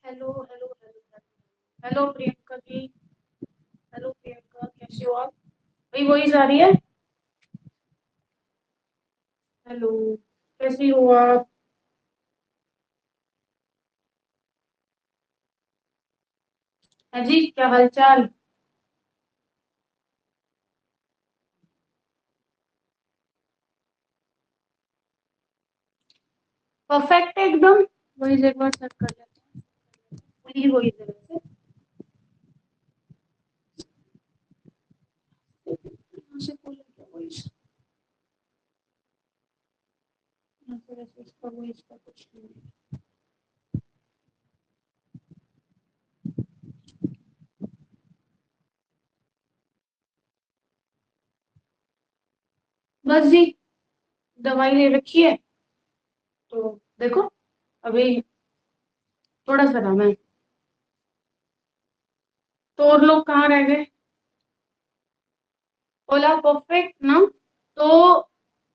Hello hello hello hello Priyanka ji. Hello Priyanka, कैसे हो आप? भाई वॉइस आ रही है? हेलो, कैसी हो आप? हाँ जी, क्या हालचाल? परफेक्ट एकदम। वॉइस एक बार सेट कर लेते हैं। पूरी वॉइस है वैसे। यहाँ से खोल लेते हैं वॉइस। यहाँ से वैसे इसका वॉइस का कुछ नहीं है। बस जी, दवाई ले रखी है। तो देखो, अभी थोड़ा सा आराम है। तो और लोग कहाँ रह गए? बोला परफेक्ट ना। तो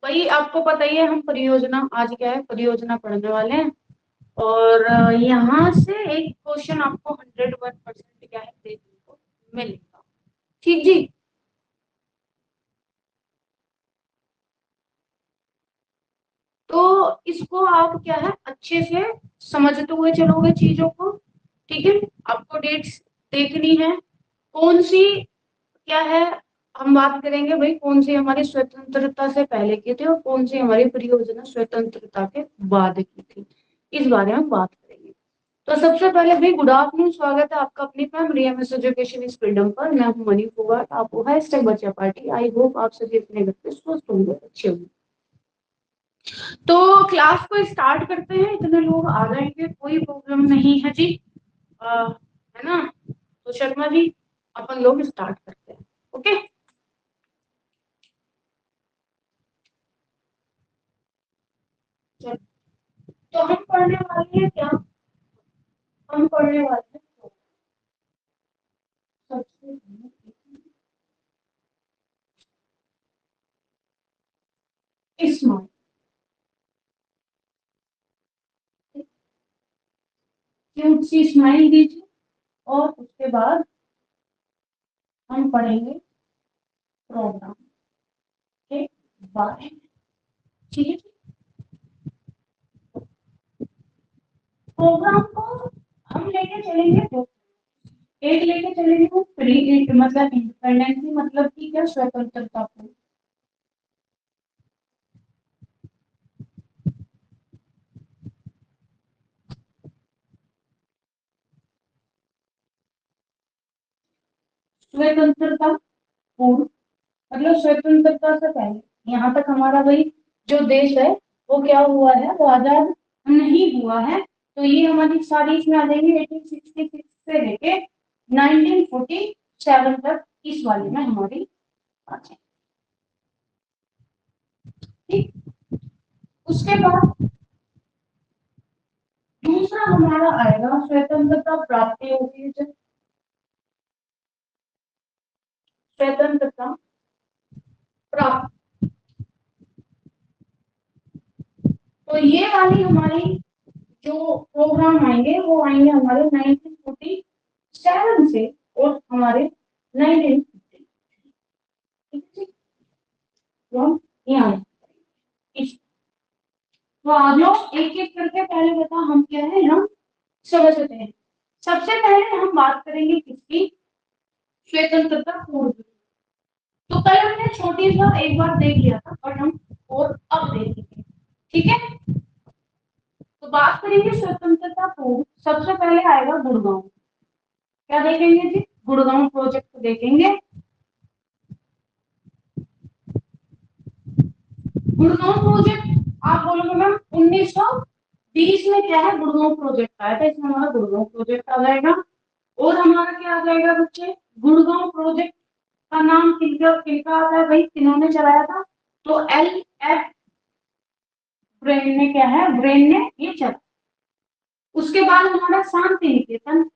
भाई आपको पता ही है, हम परियोजना आज क्या है, परियोजना पढ़ने वाले हैं। और यहाँ से एक क्वेश्चन आपको 101% क्या है देखने को मिलेगा। ठीक जी। तो इसको आप क्या है अच्छे से समझते हुए चलोगे चीजों को। ठीक है। आपको डेट्स देखनी है। कौन सी क्या है, हम बात करेंगे भाई कौन सी हमारी स्वतंत्रता से पहले की थी और कौन सी हमारी परियोजना स्वतंत्रता के बाद की थी। इस बारे में बात करेंगे। तो सबसे पहले भाई गुड आफ्टरनून, स्वागत है आपका अपनी प्राइमरी एमएस एजुकेशन इस फ्रीडम पर। मैं हूं मनी फोगाट, आप वो है स्टेप बच्चा पार्टी। आई होप आप सभी अपने घर पे स्वस्थ होंगे, अच्छे होंगे। तो क्लास को स्टार्ट करते हैं, इतने लोग आ जाएंगे, कोई प्रॉब्लम नहीं है जी। है ना? तो शर्मा जी, अपन लोग स्टार्ट करते हैं। ओके। तो हम पढ़ने वाले हैं क्या? हम पढ़ने वाले हैं सबसे स्मार्ट। क्यूट सी स्माइल दीजिए। और उसके बाद हम पढ़ेंगे प्रोग्राम के बारे में। ठीक है। प्रोग्राम को हम लेके चलेंगे दो। एक लेके चलेंगे वो फ्री, मतलब इंडिपेंडेंसी, मतलब की क्या, स्वतंत्रता को। स्वतंत्रता पूर्व, मतलब स्वतंत्रता से पहले यहाँ तक हमारा भाई जो देश है वो क्या हुआ है, वो आजाद नहीं हुआ है। तो ये हमारी सारी इसमें आ जाएंगे 1866 से लेके 1947 तक, इस वाले में हमारी आ जाएंगे। ठीक। उसके बाद दूसरा हमारा आएगा स्वतंत्रता प्राप्ति होगी जब। स्वतंत्रता प्राप्त। तो ये वाली हमारी जो प्रोग्राम आएंगे वो आएंगे हमारे 1947 से और हमारे 1950। ठीक है। तो हम यहाँ इस, तो आ जाओ एक एक करके, पहले बता हम क्या है, हम समझते हैं। सबसे पहले हम बात करेंगे किसकी, स्वतंत्रता पूर्व। तो कल हमने छोटी सा एक बार देख लिया था, बट हम और अब देखेंगे। ठीक है। तो बात करेंगे स्वतंत्रता पूर्व, सबसे पहले आएगा गुड़गांव। क्या देखेंगे जी? गुड़गांव प्रोजेक्ट देखेंगे। गुड़गांव प्रोजेक्ट आप बोलोगे मैम 1920 में क्या है, गुड़गांव प्रोजेक्ट आया था, इसमें हमारा गुड़गांव प्रोजेक्ट आ जाएगा। और हमारा क्या आ जाएगा बच्चे, गुड़गांव प्रोजेक्ट का नाम किनका किनका आता है भाई, किन्होंने चलाया था? तो LF ब्रेन ने क्या है, ब्रेन ने ये चला। उसके बाद हमारा शांति निकेतन।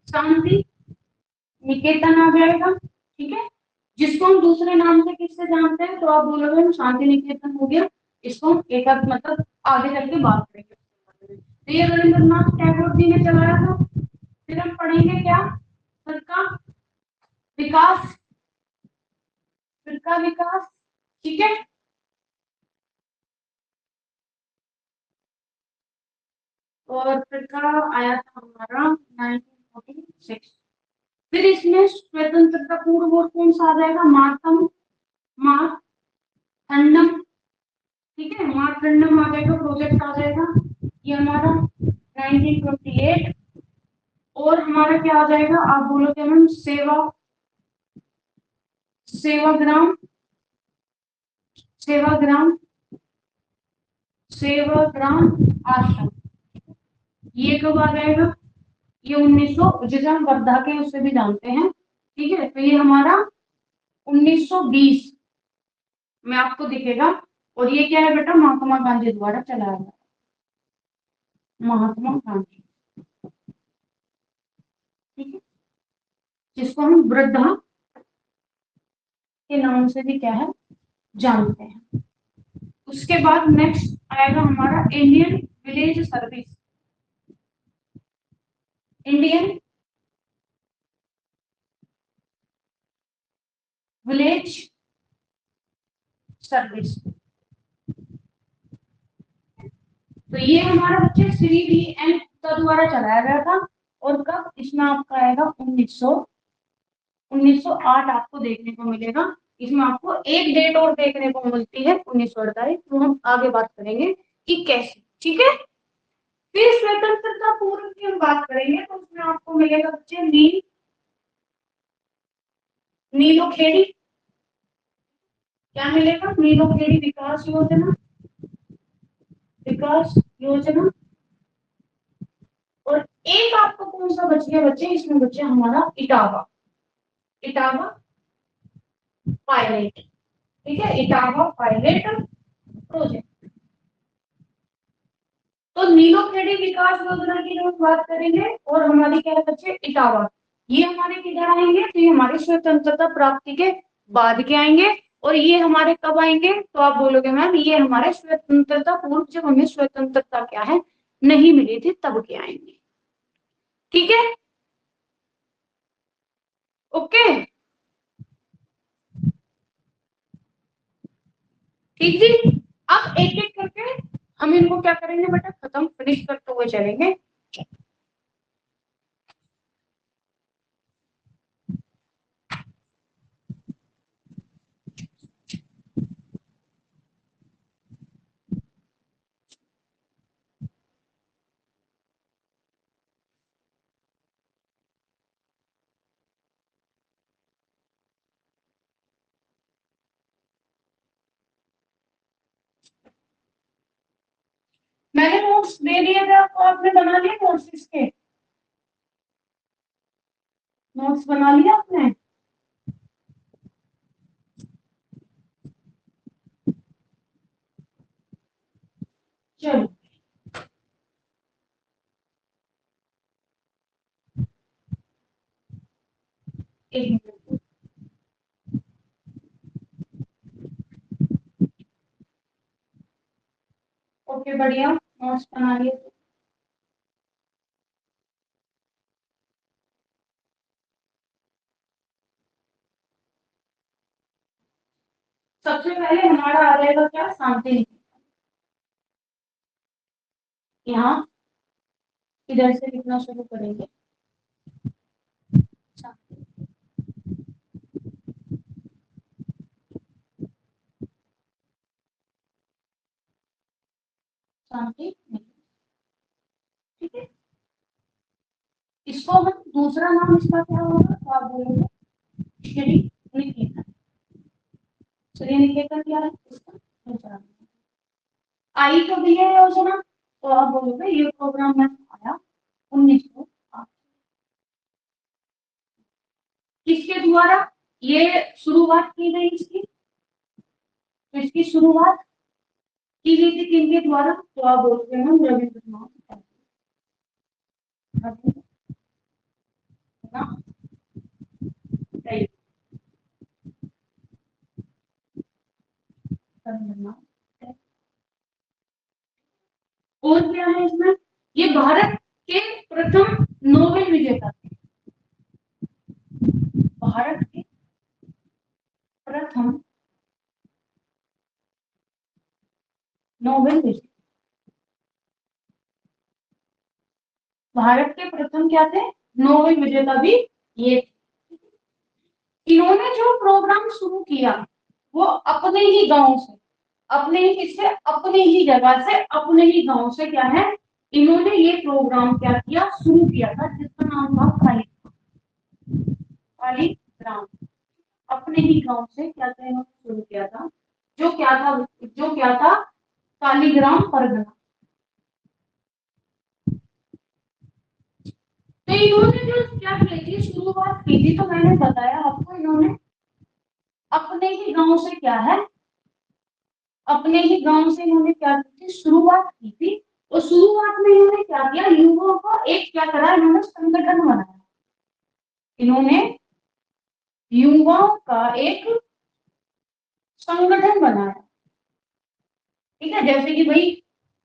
शांति निकेतन आ जाएगा। ठीक है। जिसको हम दूसरे नाम से किससे जानते हैं, तो आप बोलोगे हम शांति निकेतन हो गया। इसको हम एक आध मतलब आगे चल के बात करेंगे। तो ये रविंद्रनाथ टैगोर जी ने चलाया था। फिर हम पढ़ेंगे क्या, फिरका विकास, फिरका विकास, ठीक है। और फिरका आया था हमारा 1946। फिर इसमें स्वतंत्रता पूर्व और कौन सा आ जाएगा, मातम, मातंडम, ठीक है, मातंडम आ जाएगा, प्रोजेक्ट आ जाएगा ये हमारा 1928। और हमारा क्या आ जाएगा, आप बोलोगे हम सेवा, सेवाग्राम, सेवाग्राम, सेवाग्राम आश्रम, ये कब आ जाएगा, ये 1900, जिसे हम वर्धा के उससे भी जानते हैं, ठीक है। तो ये हमारा 1920 में आपको दिखेगा। और ये क्या है बेटा, महात्मा गांधी द्वारा चलाया गया, महात्मा गांधी, ठीक है, जिसको हम वृद्धा के नाम से भी क्या है जानते हैं। उसके बाद नेक्स्ट आएगा हमारा Indian village service, Indian village service. तो ये हमारा बच्चे श्री वी एन गुप्ता द्वारा चलाया गया था। और कब, इसमें आपका आएगा 1908 आपको देखने को मिलेगा। इसमें आपको एक डेट और देखने को मिलती है 1948, तो हम आगे बात करेंगे कि कैसे, ठीक है। फिर स्वतंत्रता पूर्व की हम बात करेंगे, तो उसमें आपको मिलेगा बच्चे नीलो खेड़ी, क्या मिलेगा, नीलो खेड़ी विकास योजना, विकास योजना। और एक आपको कौन सा बच गया बच्चे, इसमें बच्चे हमारा इटावा, इटावा पायलट, ठीक है, इटावा पायलट प्रोजेक्ट। तो नीलो खेड़ी विकास योजना की जो हम बात करेंगे, और हमारी क्या है बच्चे इटावा, ये हमारे किधर आएंगे, तो ये हमारे स्वतंत्रता प्राप्ति के बाद के आएंगे। और ये हमारे कब आएंगे, तो आप बोलोगे मैम ये हमारे स्वतंत्रता पूर्व, जब हमें स्वतंत्रता क्या है नहीं मिली थी तब के आएंगे, ठीक है, ओके, ठीक जी। अब एक एक करके हम इनको क्या करेंगे बेटा, खत्म फिनिश करते हुए चलेंगे। मैंने नोट्स दे दिए थे आपको, आपने बना लिए नोट्स, इसके नोट्स बना लिया आपने, चलो एक मिनट, ओके बढ़िया, नोट्स बना लिए। सबसे पहले हमारा आ जाएगा क्या, शांति निकेतन। यहाँ इधर से लिखना शुरू करेंगे, शांति, शांति निकेतन, ठीक है। इसको हम दूसरा नाम इसका क्या होगा, तो आप बोलोगे श्री निकेतन, श्री निकेतन क्या है इसका दूसरा नाम। आई कब है योजना, तो आप बोलोगे ये प्रोग्राम में आया 1908, किसके द्वारा ये शुरुआत की गई इसकी, तो इसकी शुरुआत की गई थी किनके द्वारा, तो आप बोलते हैं रविंद्रनाथ टैगोर, रविंद्रनाथ, क्या थे, नोबेल विजेता भी ये थे। इन्होंने जो प्रोग्राम शुरू किया वो अपने ही गांव से, अपने ही किससे, अपने ही जगह से, अपने ही गांव से क्या है, इन्होंने ये प्रोग्राम क्या किया, शुरू किया था, जिसका नाम था कालीग्राम। अपने ही गांव से क्या था, इन्होंने शुरू किया था, जो क्या था कालीग्राम परगना। तो इन्होंने जो क्या की थी, शुरुआत की थी, तो मैंने बताया आपको, इन्होंने अपने ही गांव से क्या है, अपने ही गांव से इन्होंने क्या की थी, शुरुआत की थी। और शुरुआत में इन्होंने क्या किया, युवाओं को एक क्या करा, इन्होंने संगठन बनाया। इन्होंने युवाओं का एक संगठन बनाया। ठीक है, जैसे कि भाई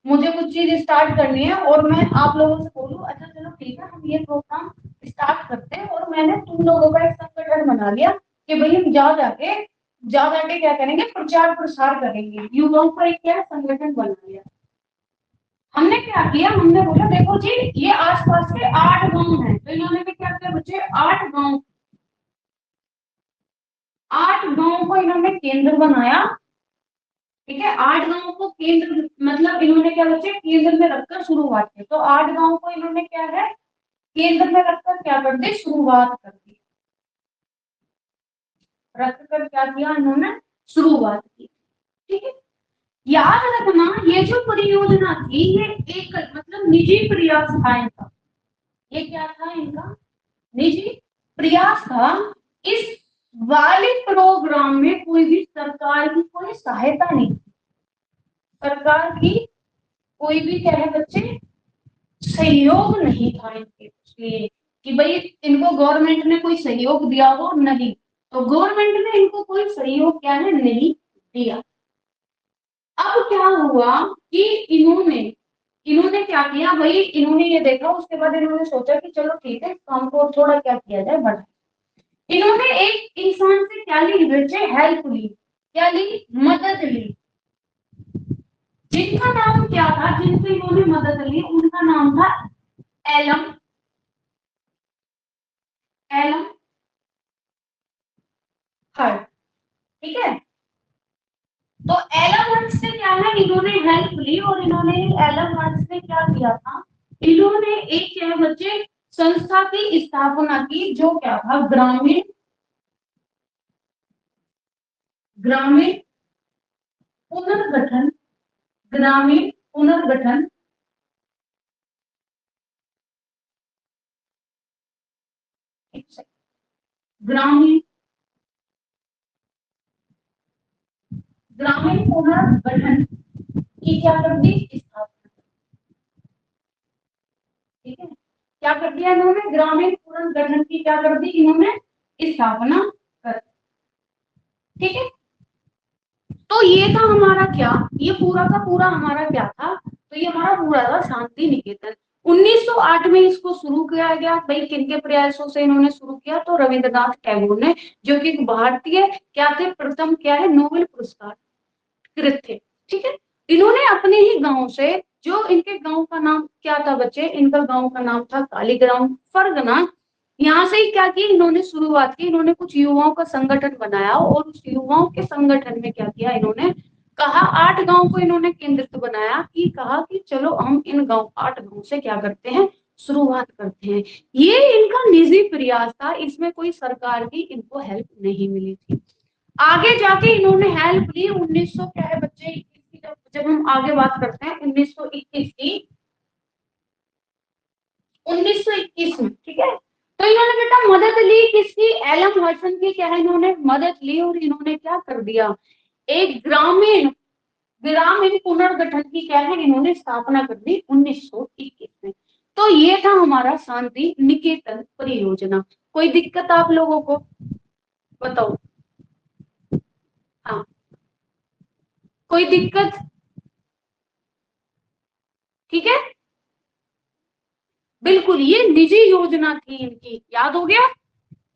मुझे कुछ चीज स्टार्ट करनी है और मैं आप लोगों से बोलूं, अच्छा चलो ठीक है हम ये प्रोग्राम स्टार्ट करते हैं, और मैंने तुम लोगों का एक संगठन बना लिया कि भाई हम जा जाके क्या करेंगे, प्रचार प्रसार करेंगे। युवाओं का एक क्या संगठन बना लिया। हमने क्या किया, हमने बोला देखो जी ये आसपास के 8 गांव हैं, तो इन्होंने भी क्या किया बच्चे, 8 गांव को इन्होंने केंद्र बनाया। ठीक है, 8 गांव को केंद्र मतलब इन्होंने क्या बच्चे, केंद्र में रखकर शुरुआत की। तो 8 गांव को इन्होंने क्या है, केंद्र में रखकर क्या कर दी, शुरुआत कर दी। रखकर क्या किया इन्होंने, शुरुआत की। ठीक है, याद रखना ये जो परियोजना थी ये एक मतलब निजी प्रयास था इनका। ये क्या था इनका, निजी प्रयास था। इस वाले प्रोग्राम में कोई भी सरकार की कोई सहायता नहीं, सरकार की कोई भी क्या है बच्चे, सहयोग नहीं था इनके लिए, कि भाई इनको गवर्नमेंट ने कोई सहयोग दिया हो, नहीं। तो गवर्नमेंट ने इनको कोई सहयोग क्या है, नहीं दिया। अब क्या हुआ कि इन्होंने इन्होंने क्या किया भाई, इन्होंने ये देखा, उसके बाद इन्होंने सोचा कि चलो ठीक है काम को थोड़ा क्या किया जाए, बढ़ा। इन्होंने एक इंसान से क्या ली बच्चे, हेल्प ली, क्या ली, मदद ली। जिनका नाम क्या था, जिनसे इन्होंने मदद ली, उनका नाम था एलम एलम हर्ट। ठीक है, तो एलम हर्ट से क्या है, इन्होंने हेल्प ली, और इन्होंने एलम हर्ट से क्या किया था, इन्होंने एक क्या है बच्चे, संस्था की स्थापना की, जो क्या था, ग्रामीण ग्रामीण पुनर्गठन ग्रामीण पुनर्गठन ग्रामीण ग्रामीण पुनर्गठन की क्या कर दी, स्थापना। ठीक है, क्या कर दिया इन्होंने, ग्रामीण पुनर्गठन की क्या कर दी इन्होंने, स्थापना कर। ठीक है, तो ये था हमारा क्या, ये पूरा का पूरा हमारा क्या था, तो ये हमारा पूरा था शांति निकेतन। 1908 में इसको शुरू किया गया। भाई किनके प्रयासों से इन्होंने शुरू किया, तो रविंद्रनाथ टैगोर ने, जो कि एक भारतीय क्या थे, प्रथम क्या है, नोबेल पुरस्कार कृत थे। ठीक है, इन्होंने अपने ही गांव से, जो इनके गांव का नाम क्या था बच्चे, इनका गांव का नाम था कालीग्राम फरगना। यहाँ से ही क्या की इन्होंने शुरुआत की, इन्होंने कुछ युवाओं का संगठन बनाया, और उस युवाओं के संगठन में क्या किया इन्होंने, कहा 8 गांव को इन्होंने केंद्रित बनाया, कि कहा कि चलो हम इन 8 गांव से क्या करते हैं, शुरुआत करते हैं। ये इनका निजी प्रयास था, इसमें कोई सरकार की इनको हेल्प नहीं मिली थी। आगे जाके इन्होंने हेल्प ली 1900 क्या है बच्चे, जब हम आगे बात करते हैं 1921 की, 1921 में। ठीक है, तो इन्होंने बेटा मदद ली किसकी, एलम हडसन की क्या है, इन्होंने मदद ली, और इन्होंने क्या कर दिया, एक ग्रामीण ग्रामीण पुनर्गठन की क्या है, इन्होंने स्थापना कर दी 1921 में। तो ये था हमारा शांति निकेतन परियोजना। कोई दिक्कत आप लोगों को, बताओ। हाँ, कोई दिक्कत, ठीक है, बिल्कुल ये निजी योजना थी इनकी, याद हो गया।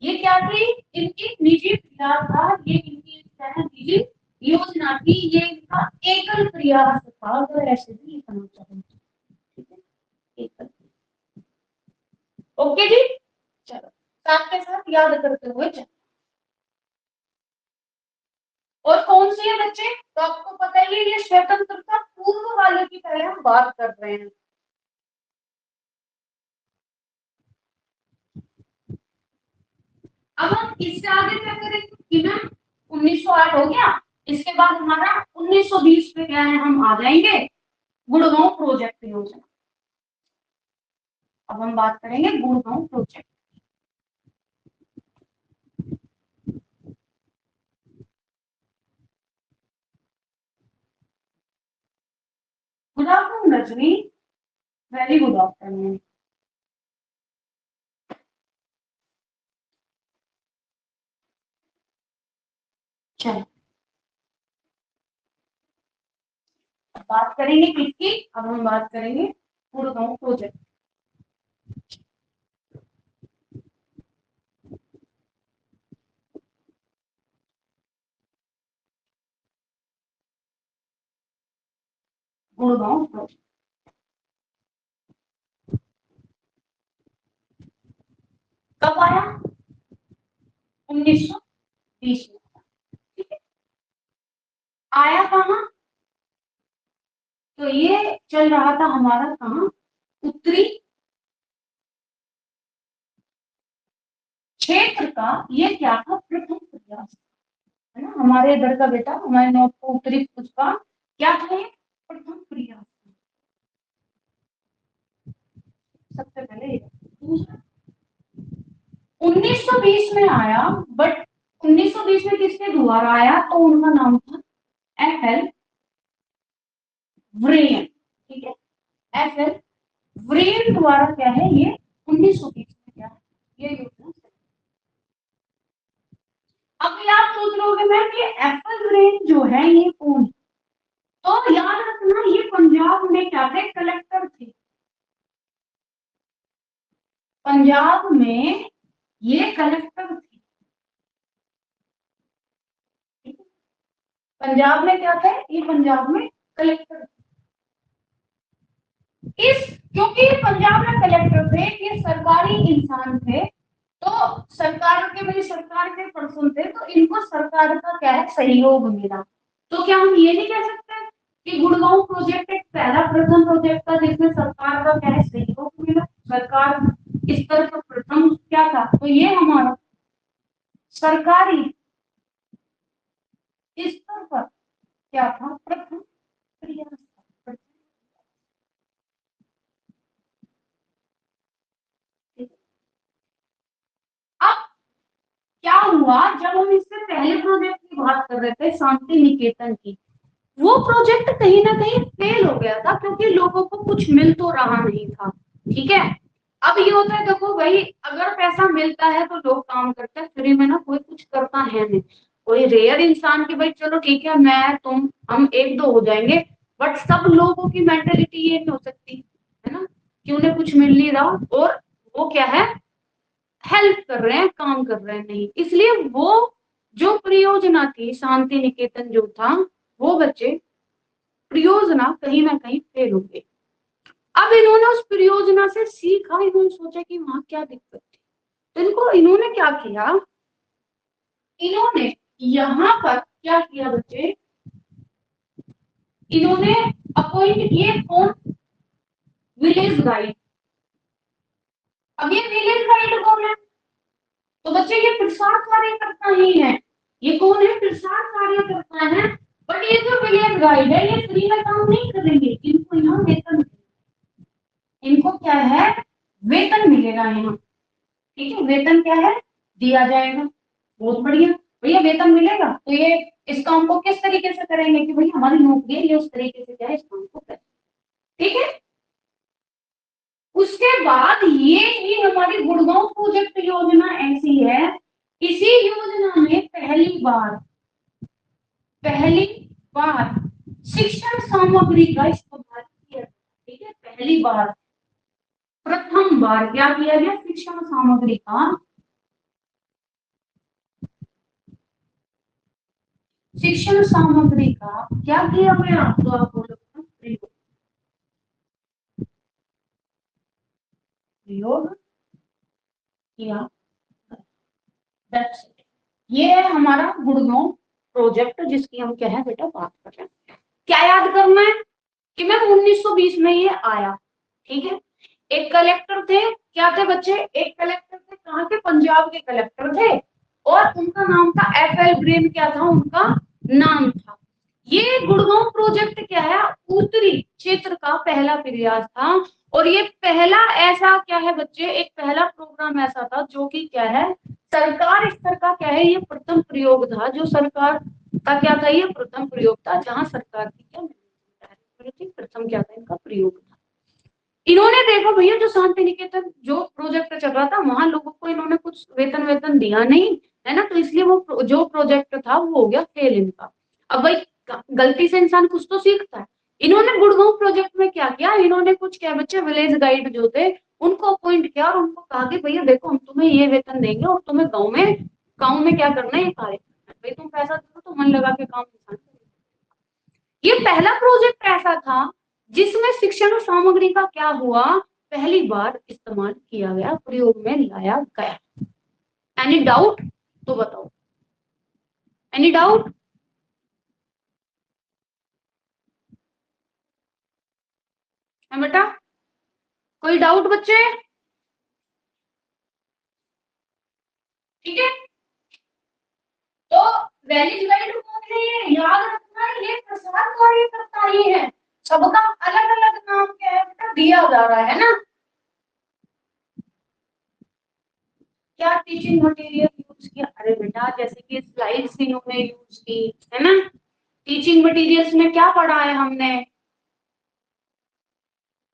ये क्या थी, इनकी निजी प्रयास था, ये इनकी निजी योजना थी, ये इनका एकल प्रयास था, अगर ऐसे भी लिखना चाहें। ठीक है, एकल। ओके जी, चलो साथ के साथ याद करते हुए चलो। और कौन सी है बच्चे, तो आपको पता ही है ये स्वतंत्रता पूर्व वाले की पहले हम बात कर रहे हैं। अब हम इससे आगे क्या करेंगे कि ना 1908 हो गया, इसके बाद हमारा 1920 पे क्या है, हम आ जाएंगे गुड़गांव प्रोजेक्ट योजना। अब हम बात करेंगे Gurgaon project. Good afternoon Rajni, very good afternoon. चलो बात करेंगे किसकी, अब हम बात करेंगे गुड़गांव प्रोजेक्ट। गुड़गांव प्रोजेक्ट कब आया, 1920 में। ठीक है, आया कहाँ, तो ये चल रहा था हमारा कहाँ, उत्तरी क्षेत्र का ये क्या था, प्रथम प्रयास, है ना। हमारे इधर का बेटा, हमारे नॉर्थ को उत्तरी उसका क्या था, ये प्रथम प्रयास सबसे पहले। दूसरा 1920 में आया, बट 1920 में किसके द्वारा आया, तो उनका नाम था एफ एल व्रेन। ठीक है, एफ एल व्रेन द्वारा क्या है ये 1920 में क्या है ये योजना। अब ये आप सोच रहे होगे मैम ये एफ एल व्रेन जो है ये कौन, तो याद रखना ये पंजाब में क्या थे, कलेक्टर थे। पंजाब में ये कलेक्टर थे। पंजाब में क्या थे, ये पंजाब में कलेक्टर। इस क्योंकि ये पंजाब में कलेक्टर थे, ये सरकारी इंसान थे, तो सरकार के भाई सरकार के पर्सन थे, तो इनको सरकार का क्या है सहयोग मिला। तो क्या हम ये नहीं कह सकते कि गुड़गांव प्रोजेक्ट एक पहला प्रथम प्रोजेक्ट था जिसमें सरकार का क्या है सहयोग मिला, सरकार स्तर पर प्रथम क्या था, तो ये हमारा सरकारी स्तर पर क्या था, प्रथम प्रयास था। अब क्या हुआ, जब हम इससे पहले प्रोजेक्ट की बात कर रहे थे शांति निकेतन की, वो प्रोजेक्ट कहीं ना कहीं फेल हो गया था क्योंकि लोगों को कुछ मिल तो रहा नहीं था। ठीक है, अब ये होता है देखो भाई, अगर पैसा मिलता है तो लोग काम करते हैं, फ्री में ना कोई कुछ करता है नहीं। कोई रेयर इंसान की भाई चलो ठीक है मैं तुम हम एक दो हो जाएंगे, बट सब लोगों की मेंटेलिटी ये नहीं हो सकती, है ना, कि उन्हें कुछ मिल नहीं रहा और वो क्या है हेल्प कर रहे हैं काम कर रहे हैं, नहीं, इसलिए वो जो परियोजना थी शांति निकेतन जो था, वो बच्चे परियोजना कहीं ना कहीं फेल हो गई। अब इन्होंने उस परियोजना से सीखा, इन्होंने सोचा कि वहां क्या दिक्कत थी, तो इन्होंने क्या किया, इन्होंने यहाँ पर क्या किया बच्चे, इन्होंने अपॉइंट किए कौन, विलेज गाइड। अब ये विलेज गाइड कौन है, तो बच्चे ये प्रसार कार्यकर्ता ही है। ये कौन है, प्रसार कार्यकर्ता है। बट ये जो विलेज गाइड है ये फ्री में काम नहीं करेंगे, इनको यहाँ वेतन, इनको क्या है वेतन मिलेगा यहाँ। ठीक है, वेतन क्या है दिया जाएगा, बहुत बढ़िया। भैया वेतन मिलेगा तो ये इस काम को किस तरीके से करेंगे कि भाई हमारी नौकरी है, ये उस तरीके से क्या है इस काम को करें। ठीक है, उसके बाद ये ही हमारी गुड़गांव प्रोजेक्ट योजना ऐसी है, इसी योजना में पहली बार शिक्षण सामग्री का इस्तेमाल किया। ठीक है, पहली बार प्रथम बार क्या किया गया, शिक्षण सामग्री का, शिक्षण सामग्री का क्या किया गया, तो आप बोलो प्रयोग, प्रयोग किया। That's it. ये है हमारा गुड़गांव प्रोजेक्ट जिसकी हम क्या है बेटा बात कर रहे हैं। क्या याद करना है कि मैम 1920 में ये आया, ठीक है। एक कलेक्टर थे, क्या थे बच्चे, एक कलेक्टर थे, कहाँ के, पंजाब के कलेक्टर थे, और उनका नाम था FL ग्रीन, क्या था उनका नाम था। ये गुड़गांव प्रोजेक्ट क्या है, उत्तरी क्षेत्र का पहला प्रयास था, और ये पहला ऐसा क्या है बच्चे, एक पहला प्रोग्राम ऐसा था जो कि क्या है सरकार स्तर का क्या है, ये प्रथम प्रयोग था, जो सरकार का क्या था, ये प्रथम प्रयोग था, जहां सरकार की क्या प्रथम क्या था, इनका प्रयोग था। इन्होंने देखो भैया जो शांति निकेतन जो प्रोजेक्ट चल रहा था, वहां लोगों को इन्होंने कुछ वेतन वेतन दिया नहीं, है ना, तो इसलिए वो जो प्रोजेक्ट था वो हो गया फेल इनका। अब भाई गलती से इंसान कुछ तो सीखता है। इन्होंने गुड़गांव प्रोजेक्ट में क्या किया, इन्होंने कुछ क्या बच्चे विलेज गाइड जो थे उनको अपॉइंट किया, और उनको कहा कि भैया देखो हम तुम्हें ये वेतन देंगे और तुम्हें गाँव में क्या करना है, ये कार्य करना है, भाई तुम पैसा दो तो मन लगा के काम इंसान करेगा। ये पहला प्रोजेक्ट ऐसा था जिसमें शिक्षण सामग्री का क्या हुआ, पहली बार इस्तेमाल किया गया, प्रयोग में लाया गया। एनी डाउट तो बताओ, एनी डाउट। है बेटा, कोई डाउट बच्चे, ठीक है। तो वैलिड गाइड कौन है, ये याद रखना, ये प्रसार कार्यकर्ता ही है, सबका अलग अलग नाम क्या है बेटा दिया जा रहा है ना। क्या टीचिंग मटेरियल यूज किया, अरे बेटा जैसे कि स्लाइड्स इन्होंने यूज की, है ना। टीचिंग मटेरियल्स में क्या पढ़ा है हमने,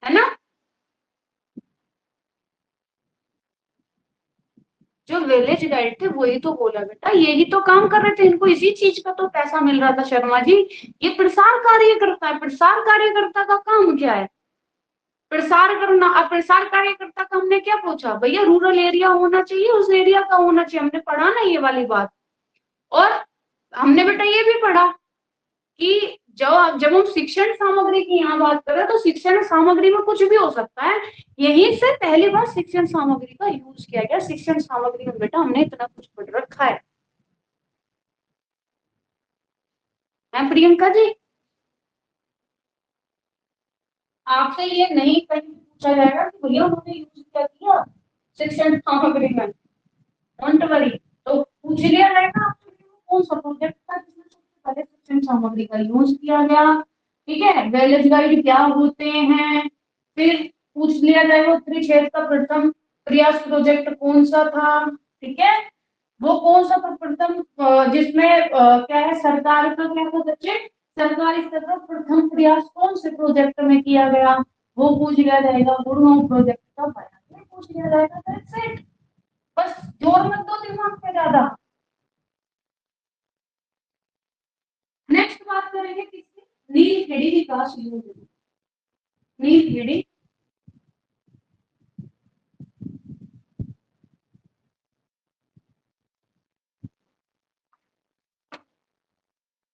है ना, जो विलेज गाइड थे वही तो बोला बेटा, यही तो काम कर रहे थे, इनको इसी चीज का तो पैसा मिल रहा था शर्मा जी। ये प्रसार कार्य करता है, प्रसार कार्यकर्ता का काम क्या है, प्रसार करना। अब प्रसार कार्यकर्ता का हमने क्या पूछा, भैया रूरल एरिया होना चाहिए, उस एरिया का होना चाहिए, हमने पढ़ा ना ये वाली बात। और हमने बेटा ये भी पढ़ा कि जब जब हम शिक्षण सामग्री की यहाँ बात करें तो शिक्षण सामग्री में कुछ भी हो सकता है, यहीं से पहली बार शिक्षण सामग्री का यूज किया गया। शिक्षण सामग्री में बेटा हमने इतना कुछ पढ़ रखा है प्रियंका जी। आपसे ये नहीं कहीं पूछा जाएगा कि भैया उन्होंने यूज क्या किया शिक्षण सामग्री में, डोंट वरी। तो पूछ लिया जाएगा आपसे कि वो कौन सा प्रोजेक्ट था जिसमें सबसे पहले शिक्षण सामग्री का यूज किया गया, ठीक है। वैलेज गाइड क्या होते हैं, फिर पूछ लिया जाएगा उत्तरी क्षेत्र का प्रथम प्रयास प्रोजेक्ट कौन सा था, ठीक है। वो कौन सा प्रथम जिसमें क्या है सरकार का क्या था बच्चे, सरकारी स्तर पर प्रथम प्रयास कौन से प्रोजेक्ट में किया गया, वो पूछ लिया जाएगा। गुड़गांव प्रोजेक्ट का बयान पूछ लिया जाएगा। That's it. बस जोर मत दो दिमाग पे ज्यादा। नेक्स्ट बात करेंगे किसकी, नीलखेड़ी विकास योजना। नीलखेड़ी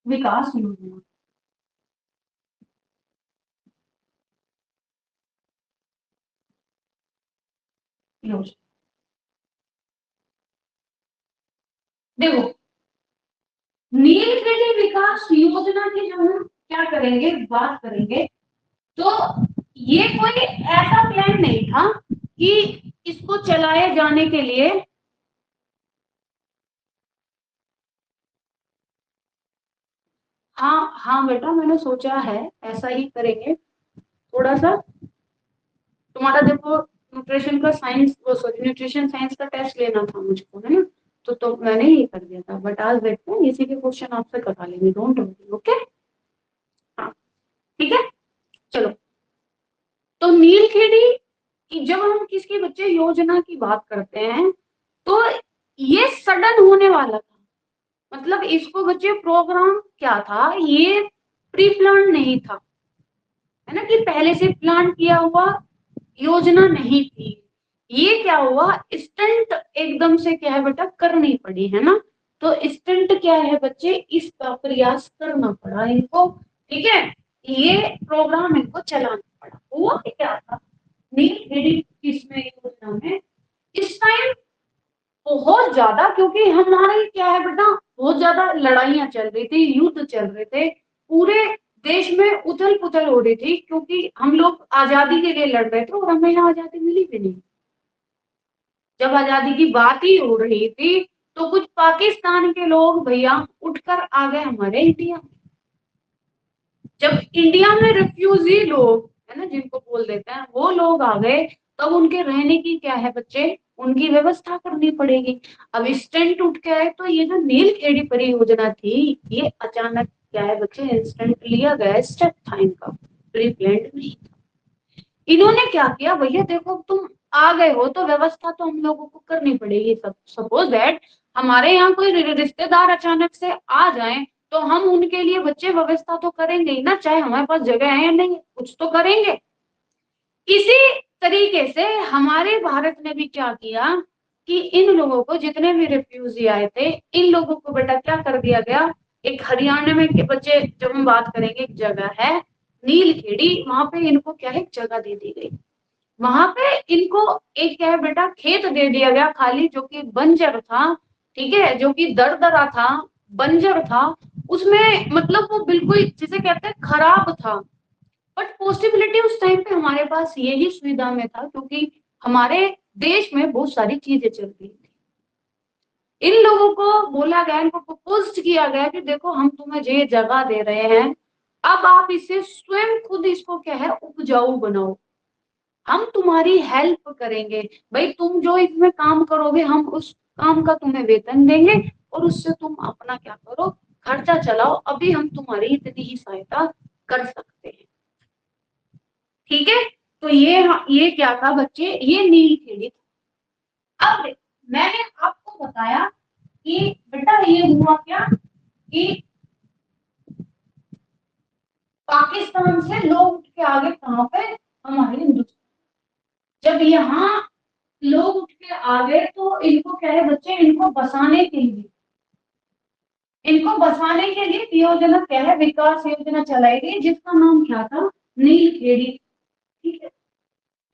विकास योजना, योजना देखो, नीलखेड़ी विकास योजना की जो हम क्या करेंगे बात करेंगे, तो ये कोई ऐसा प्लान नहीं था कि इसको चलाए जाने के लिए, हाँ हाँ बेटा मैंने सोचा है ऐसा ही करेंगे थोड़ा सा। तुम्हारा देखो न्यूट्रिशन का साइंस, सॉरी न्यूट्रिशन साइंस का टेस्ट लेना था मुझको, है ना, तो मैंने ये कर दिया था, बट आज देखते हैं इसी के क्वेश्चन आपसे करा लेंगे, डोंट वरी, ओके। हाँ ठीक है, चलो। तो नीलखेड़ी की जब हम किसकी बच्चे योजना की बात करते हैं, तो ये सडन होने वाला था, मतलब इसको बच्चे प्रोग्राम क्या था, ये प्री प्लान नहीं था, है ना, कि पहले से प्लान किया हुआ योजना नहीं थी। ये क्या हुआ, स्टंट एकदम से क्या है बेटा करनी पड़ी, है ना। तो स्टंट क्या है बच्चे, इसका प्रयास करना पड़ा इनको, ठीक है। ये प्रोग्राम इनको चलाना पड़ा। हुआ क्या था नीलगिरी किसमें योजना में, इस टाइम बहुत ज्यादा, क्योंकि हमारे क्या है बेटा, बहुत ज्यादा लड़ाइयां चल रही थी, युद्ध चल रहे थे, पूरे देश में उथल पुथल हो रही थी, क्योंकि हम लोग आजादी के लिए लड़ रहे थे और हमें यहाँ आजादी मिली भी नहीं। जब आजादी की बात ही हो रही थी तो कुछ पाकिस्तान के लोग भैया उठकर आ गए हमारे इंडिया में। जब इंडिया में रिफ्यूजी लोग है ना, जिनको बोल देते हैं, वो लोग आ गए, तब उनके रहने की क्या है बच्चे, उनकी व्यवस्था करनी पड़ेगी। अब स्टैंड उठ के आए, तो ये जो नीलखेड़ी परियोजना थी, ये अचानक क्या है बच्चे, इंस्टेंट लिया गया स्टेप था इनका, प्री प्लान्ड नहीं था। इन्होंने क्या किया भैया, देखो तुम आ गए हो तो व्यवस्था तो हम लोगों को करनी पड़ेगी। सब सपोज दैट हमारे यहाँ कोई रिश्तेदार अचानक से आ जाए, तो हम उनके लिए बच्चे व्यवस्था तो करेंगे ही ना, चाहे हमारे पास जगह है या नहीं, कुछ तो करेंगे। इसी तरीके से हमारे भारत ने भी क्या किया कि इन लोगों को, जितने भी रिफ्यूजी आए थे, इन लोगों को बेटा क्या कर दिया गया, एक हरियाणा में के बच्चे, जब हम बात करेंगे, एक जगह है नीलखेड़ी, वहां पे इनको क्या है, जगह दे दी गई। वहां पे इनको एक क्या है बेटा, खेत दे दिया गया खाली, जो कि बंजर था, ठीक है, जो कि दरदरा था, बंजर था, उसमें मतलब वो बिल्कुल जिसे कहते हैं खराब था। बट पॉसिबिलिटी उस टाइम पे हमारे पास यही सुविधा में था, क्योंकि हमारे देश में बहुत सारी चीजें चल रही थी। इन लोगों को बोला गया, इनको प्रपोज किया गया कि देखो हम तुम्हें ये जगह दे रहे हैं, अब आप इसे स्वयं खुद इसको क्या है, उपजाऊ बनाओ, हम तुम्हारी हेल्प करेंगे। भाई तुम जो इसमें काम करोगे, हम उस काम का तुम्हें वेतन देंगे, और उससे तुम अपना क्या करो, खर्चा चलाओ, अभी हम तुम्हारी इतनी ही सहायता कर सकते हैं। ठीक है, तो ये क्या था बच्चे, ये नीलखेड़ी था। अब मैंने आपको बताया कि बेटा ये हुआ क्या कि पाकिस्तान से लोग उठ के आगे कहां पे, हमारे हिंदुस्तान। जब यहाँ लोग उठ के आ गए, तो इनको क्या है बच्चे, इनको बसाने के लिए योजना क्या है, विकास योजना चलाई गई, जिसका नाम क्या था, नीलखेड़ी। ठीक है,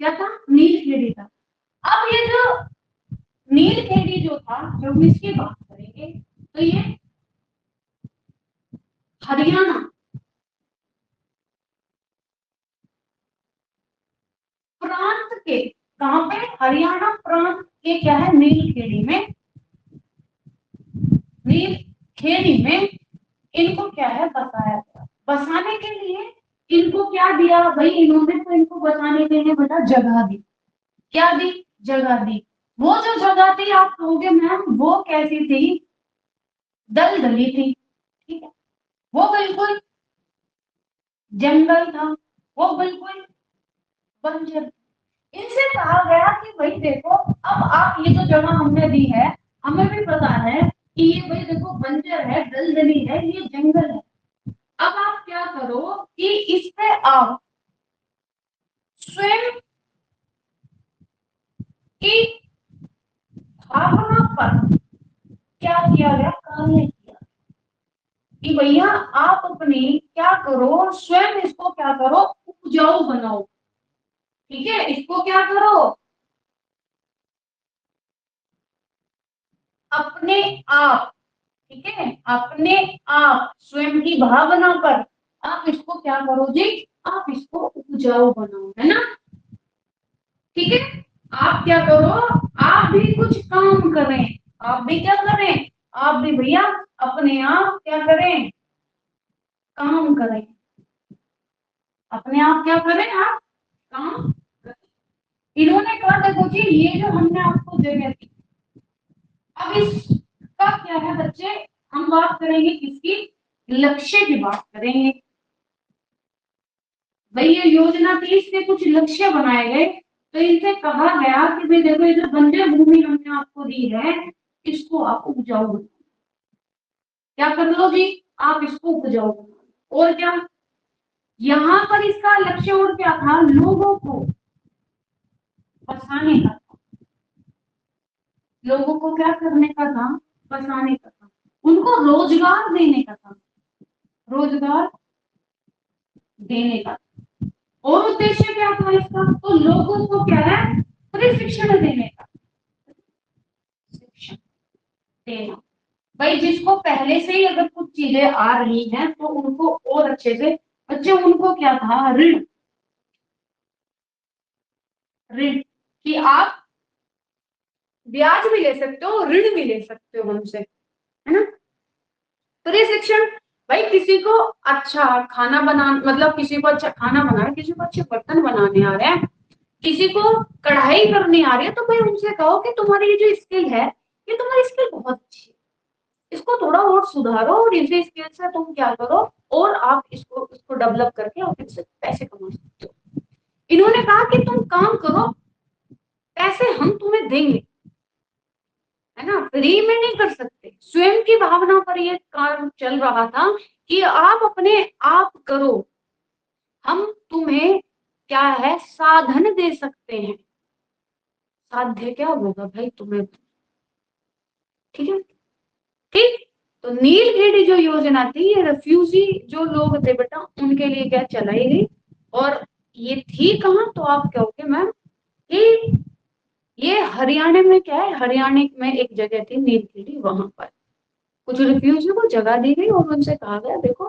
क्या था, नीलखेड़ी था। अब ये जो नीलखेड़ी जो था, जब हम इसकी बात करेंगे, तो ये हरियाणा प्रांत के, कहां पे, हरियाणा प्रांत के क्या है, नीलखेड़ी में इनको क्या है, बसाया गया। बसाने के लिए इनको क्या दिया भाई, इन्होंने तो इनको बसाने के लिए बेटा जगह दी। क्या दी, जगह दी। वो जो जगह थी, आप कहोगे मैम वो कैसी थी, दलदली थी, ठीक है, वो बिल्कुल जंगल था, वो बिल्कुल बंजर। इनसे कहा गया कि भाई देखो, अब आप ये जो जगह हमने दी है, हमें भी पता है कि ये भाई देखो बंजर है, दलदली है, ये जंगल है। अब आप क्या करो कि इस पे आप स्वयं की भावना पर क्या किया गया, कार्य किया कि भैया आप अपनी क्या करो, स्वयं इसको क्या करो, उपजाऊ बनाओ। ठीक है, इसको क्या करो, अपने आप, ठीक है, अपने आप स्वयं की भावना पर आप इसको क्या करो जी, आप इसको उपजाऊ बनाओ, है ना। ठीक है, आप क्या करो, आप भी कुछ काम करें, आप भी क्या करें, आप भी भैया अपने आप क्या करें, काम करें, अपने आप क्या करें, आप काम करें। इन्होंने कहा देखो जी, ये जो हमने आपको जगह दी, अब इसका क्या है बच्चे, हम बात करेंगे किसकी, लक्ष्य की बात करेंगे। भाई ये योजना थी, इसके कुछ लक्ष्य बनाए गए, तो इनसे कहा गया कि भाई देखो ये जो बंजर भूमि हमने आपको दी है, इसको आप उपजाऊ बनाओ। क्या कर लो जी, आप इसको उपजाऊ बनाओ। और क्या, यहाँ पर इसका लक्ष्य और क्या था, लोगों को बसाने का था। लोगों को क्या करने का था, बसाने का था, उनको रोजगार देने का था, रोजगार देने का। और उद्देश्य क्या था इसका, तो लोगों को क्या है, प्रशिक्षण देने का, शिक्षण। देना। भाई जिसको पहले से ही अगर कुछ चीजें आ रही हैं तो उनको और अच्छे से, बच्चे उनको क्या था, ऋण, ऋण कि आप ब्याज भी ले सकते हो, ऋण भी ले सकते हो हमसे, है ना। प्रशिक्षण, भाई किसी को अच्छा खाना बना, मतलब किसी को अच्छा खाना बना, किसी को अच्छे बर्तन बनाने आ रहे हैं, किसी को कढ़ाई करनी आ रही है, तो भाई उनसे कहो कि तुम्हारी ये जो स्किल है, ये तुम्हारी स्किल बहुत अच्छी है, इसको थोड़ा और सुधारो और इसी स्किल से तुम क्या करो, और आप इसको इसको डेवलप करके आप इससे पैसे कमा सकते हो। इन्होंने कहा कि तुम काम करो, पैसे हम तुम्हें देंगे, है ना, फ्री में नहीं कर सकते। स्वयं की भावना पर ये काम चल रहा था कि आप अपने आप करो, हम तुम्हें क्या है साधन दे सकते हैं, साध्य क्या होगा भाई तुम्हें, ठीक है, ठीक। तो नीलखेड़ी जो योजना थी, ये रेफ्यूजी जो लोग थे बेटा उनके लिए क्या चलाई गई, और ये थी कहाँ, तो आप कहोगे मैम कि ये हरियाणा में, क्या है, हरियाणा में एक जगह थी नीलखेड़ी, वहां पर कुछ रिफ्यूजी को जगह दी गई और उनसे कहा गया देखो,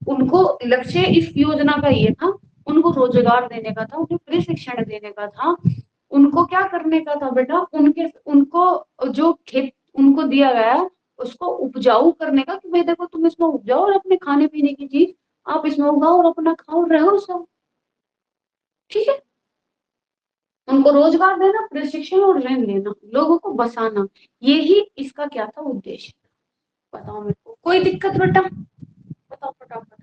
उनको लक्ष्य इस योजना का ये था, उनको रोजगार देने का था, उन्हें प्रशिक्षण देने का था, उनको क्या करने का था बेटा, उनके उनको जो खेत उनको दिया गया उसको उपजाऊ करने का, कि भाई देखो तुम इसमें उपजाओ और अपने खाने पीने की चीज आप इसमें उगाओ और अपना खाओ रहो सब, ठीक है। उनको रोजगार देना, प्रशिक्षण और ऋण देना, लोगों को बसाना, यही इसका क्या था उद्देश्य। बताओ मेरे को कोई दिक्कत बेटा, बताओ फटाफट,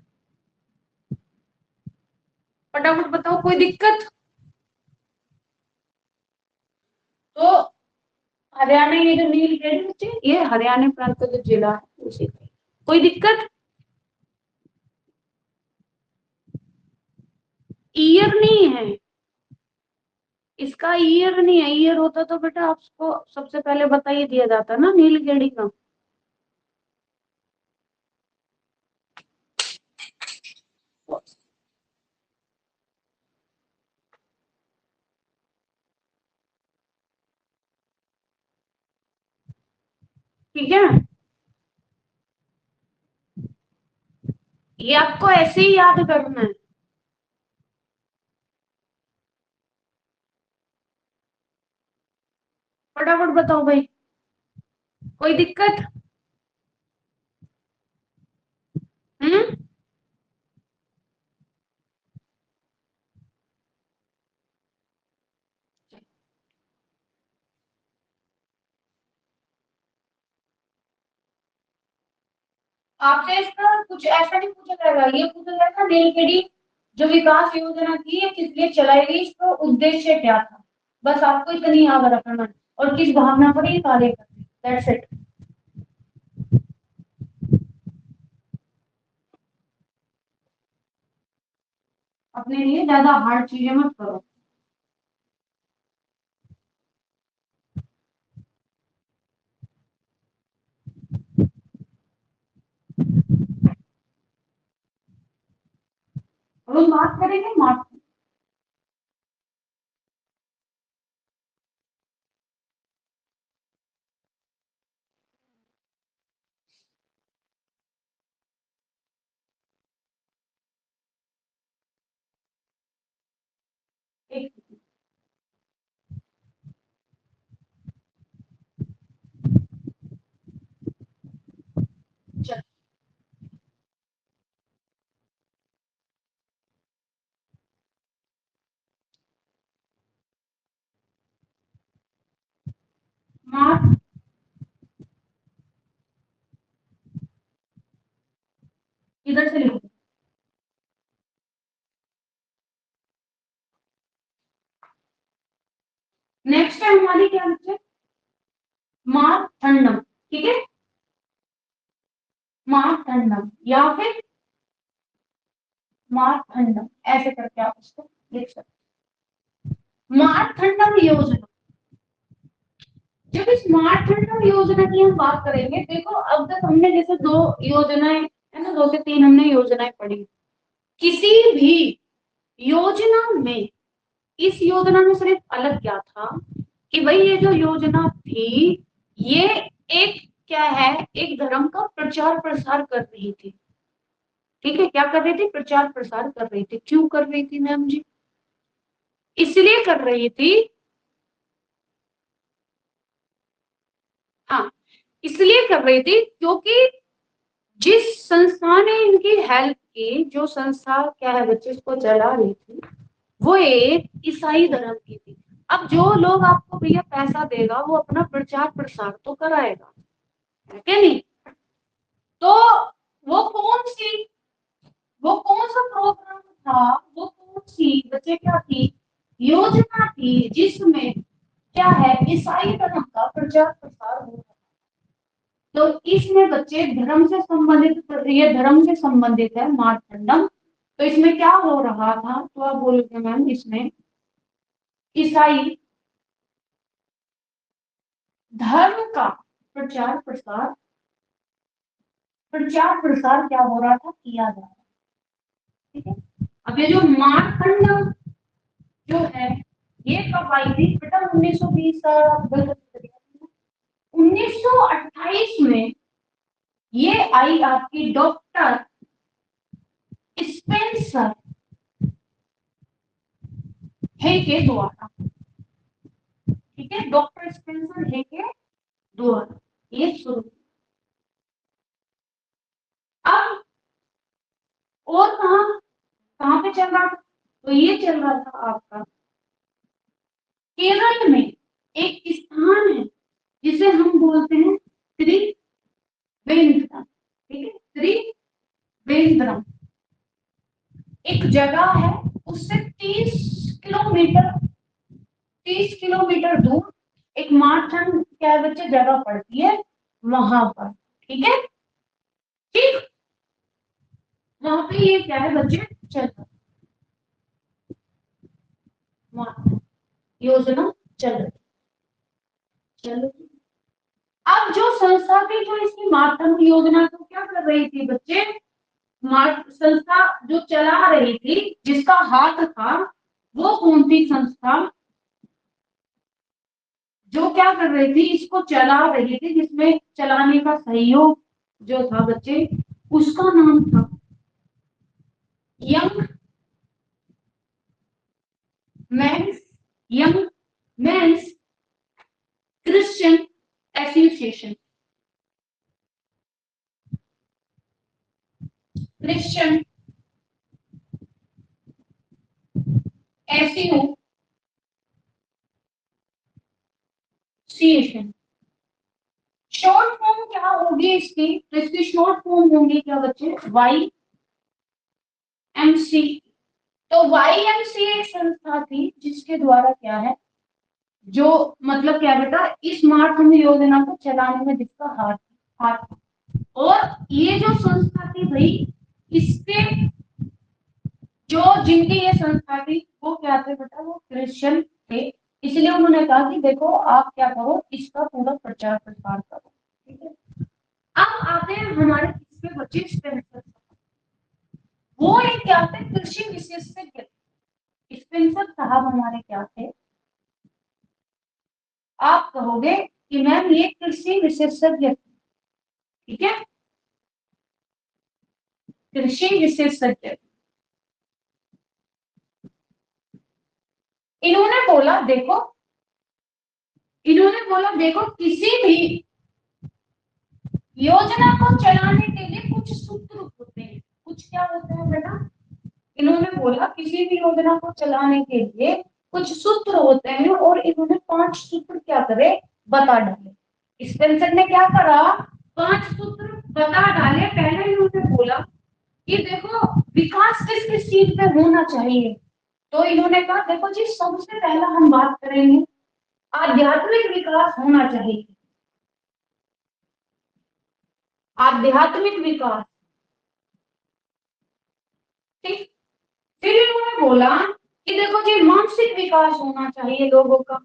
फटाफट बताओ कोई दिक्कत। तो हरियाणा, ये जो नीलगिरी बच्चे, ये हरियाणा प्रांत का जो जिला है उसी का, कोई दिक्कत। ईयर नहीं है, इसका ईयर नहीं है, ईयर होता तो बेटा आपको सबसे पहले बता ही दिया जाता ना नीलगिरी का। ठीक है, ये आपको ऐसे ही याद करना है। फटाफट बताओ भाई, कोई दिक्कत। हम्म, आपसे इसका कुछ ऐसा नहीं पूछा जाएगा, ये पूछा जाएगा नीलगिरी जो विकास योजना थी ये किस लिए चलाई गई, इसका उद्देश्य क्या था, बस आपको इतनी याद रखना है, और किस भावना पर ये कार्य करते हैं, दैट्स इट। अपने लिए ज्यादा हार्ड चीजें मत करो। अब हम बात करेंगे मार्क्स। एक चल, मार्क्स इधर से लिखो। नेक्स्ट है हमारी क्या बच्चे, मार्कंडम, ठीक है, मार्कंडम या फिर मार्कंडम, ऐसे करके आप इसको लिख सकते हैं। मार्कंडम योजना, जब इस मार्कंडम योजना की हम बात करेंगे, देखो अब तक हमने जैसे दो योजनाएं है ना, दो से तीन हमने योजनाएं पढ़ी, किसी भी योजना में, इस योजना में सिर्फ अलग क्या था कि भाई ये जो योजना थी ये एक प्रचार प्रसार कर रही थी। ठीक है, क्या कर रही थी? प्रचार प्रसार कर रही थी। क्यों कर रही थी मैम जी? इसलिए कर रही थी, हाँ, इसलिए कर रही थी क्योंकि जिस संस्था ने इनकी हेल्प की, जो संस्था क्या है बच्चे इसको चला रही थी, वो एक ईसाई धर्म की थी। अब जो लोग आपको भैया पैसा देगा वो अपना प्रचार प्रसार तो कराएगा, है क्या नहीं? तो वो कौन सी, वो कौन सा प्रोग्राम था, वो कौन सी बच्चे क्या थी, योजना थी, जिसमें क्या है ईसाई धर्म का प्रचार प्रसार हो रहा। तो इसमें बच्चे धर्म से संबंधित, ये धर्म से संबंधित है मार्तंडम। तो इसमें क्या हो रहा था, तो आप बोलोगे मैम इसमें ईसाई धर्म का प्रचार प्रसार, प्रचार प्रसार क्या हो रहा था, किया जा रहा था। ठीक है, अब ये जो मार्तंडम जो है ये कब आई थी बेटा? 1920 का 1928 में ये आई आपकी डॉक्टर स्पेंसर हे के द्वारा। ठीक है, डॉक्टर स्पेंसर हे के द्वारा ये शुरू। अब और कहा, कहाँ पे चल रहा था? तो ये चल रहा था आपका केरल में एक स्थान है जिसे हम बोलते हैं त्रिवेंद्रम। ठीक है, त्रिवेंद्रम एक जगह है, उससे 30 किलोमीटर, 30 किलोमीटर दूर एक मारथन क्या है बच्चे जगह पड़ती है वहां पर। ठीक है, ठीक, वहां पे ये क्या है बच्चे चल रहा, मारथन योजना चल रही। चलो, अब जो संस्था थी जो इसकी मारथन योजना को क्या कर रही थी बच्चे, संस्था जो चला रही थी, जिसका हाथ था, वो कौन सी संस्था जो क्या कर रही थी, इसको चला रही थी, जिसमें चलाने का सहयोग जो था बच्चे, उसका नाम था young mains, young mains Christian association, Christian association. Short form क्या होगी इसकी? तो इसकी शॉर्ट फॉर्म होंगी क्या बच्चे, वाई एम सी। तो वाई एम सी एक संस्था थी जिसके द्वारा क्या है, जो मतलब क्या बेटा, इस मातृत्व योजना को चलाने में जिसका हाथ हाथ था। और ये जो संस्था थी भाई, इसके जो जिनकी ये संस्था थी वो क्या थे बेटा, वो क्रिश्चियन थे। इसलिए उन्होंने कहा कि देखो आप क्या करो, इसका पूरा प्रचार प्रसार करो। ठीक है, अब आते हैं हमारे इसके बच्चे स्पेंसर। वो एक क्या थे, कृषि विशेषज्ञ। स्पेंसर साहब हमारे क्या थे, आप कहोगे कि मैम ये कृषि विशेषज्ञ। ठीक है, कृषि विशेषज्ञ। इन्होंने बोला देखो, इन्होंने बोला देखो किसी भी योजना को चलाने के लिए कुछ सूत्र होते हैं। कुछ क्या होते हैं बेटा? इन्होंने बोला किसी भी योजना को चलाने के लिए कुछ सूत्र होते हैं, और इन्होंने 5 सूत्र क्या करे, बता डाले। स्पेंसर ने क्या करा, 5 सूत्र बता डाले। पहले इन्होंने बोला कि देखो विकास किस किस चीज पे होना चाहिए। तो इन्होंने कहा देखो जी, सबसे पहला हम बात करेंगे आध्यात्मिक विकास होना चाहिए। आध्यात्मिक विकास, ठीक। फिर इन्होंने बोला कि देखो जी, मानसिक विकास होना चाहिए लोगों का,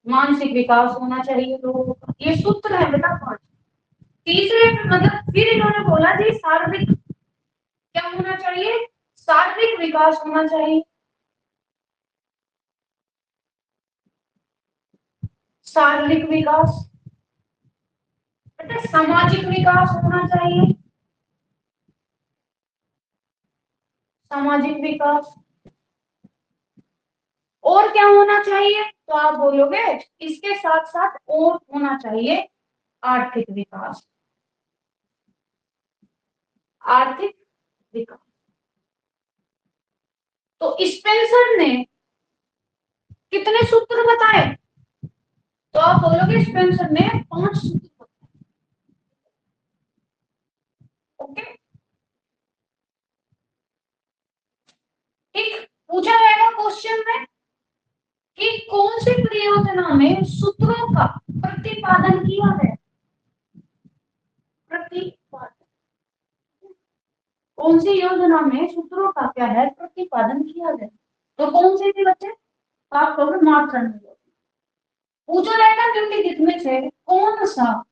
मानसिक विकास होना चाहिए लोगों का। ये सूत्र है बेटा 5। तीसरे मतलब फिर इन्होंने बोला जी शारीरिक क्या होना चाहिए, शारीरिक विकास होना चाहिए। शारीरिक विकास, बेटा सामाजिक विकास होना चाहिए, सामाजिक विकास। और क्या होना चाहिए, तो आप बोलोगे इसके साथ साथ और होना चाहिए आर्थिक विकास, आर्थिक विकास। तो स्पेंसर ने कितने सूत्र बताए, तो आप बोलोगे स्पेंसर ने 5 सूत्र बताए। ओके, ठीक, पूछा जाएगा क्वेश्चन में कि कौन सी परियोजना में सूत्रों का प्रतिपादन किया गया, प्रतिपादन, कौन सी योजना में सूत्रों का क्या है प्रतिपादन किया गया, तो कौन सी थी बच्चे, आप कहोगे मार्कंड योजना। पूछा जाएगा निम्नलिखित में से कौन सा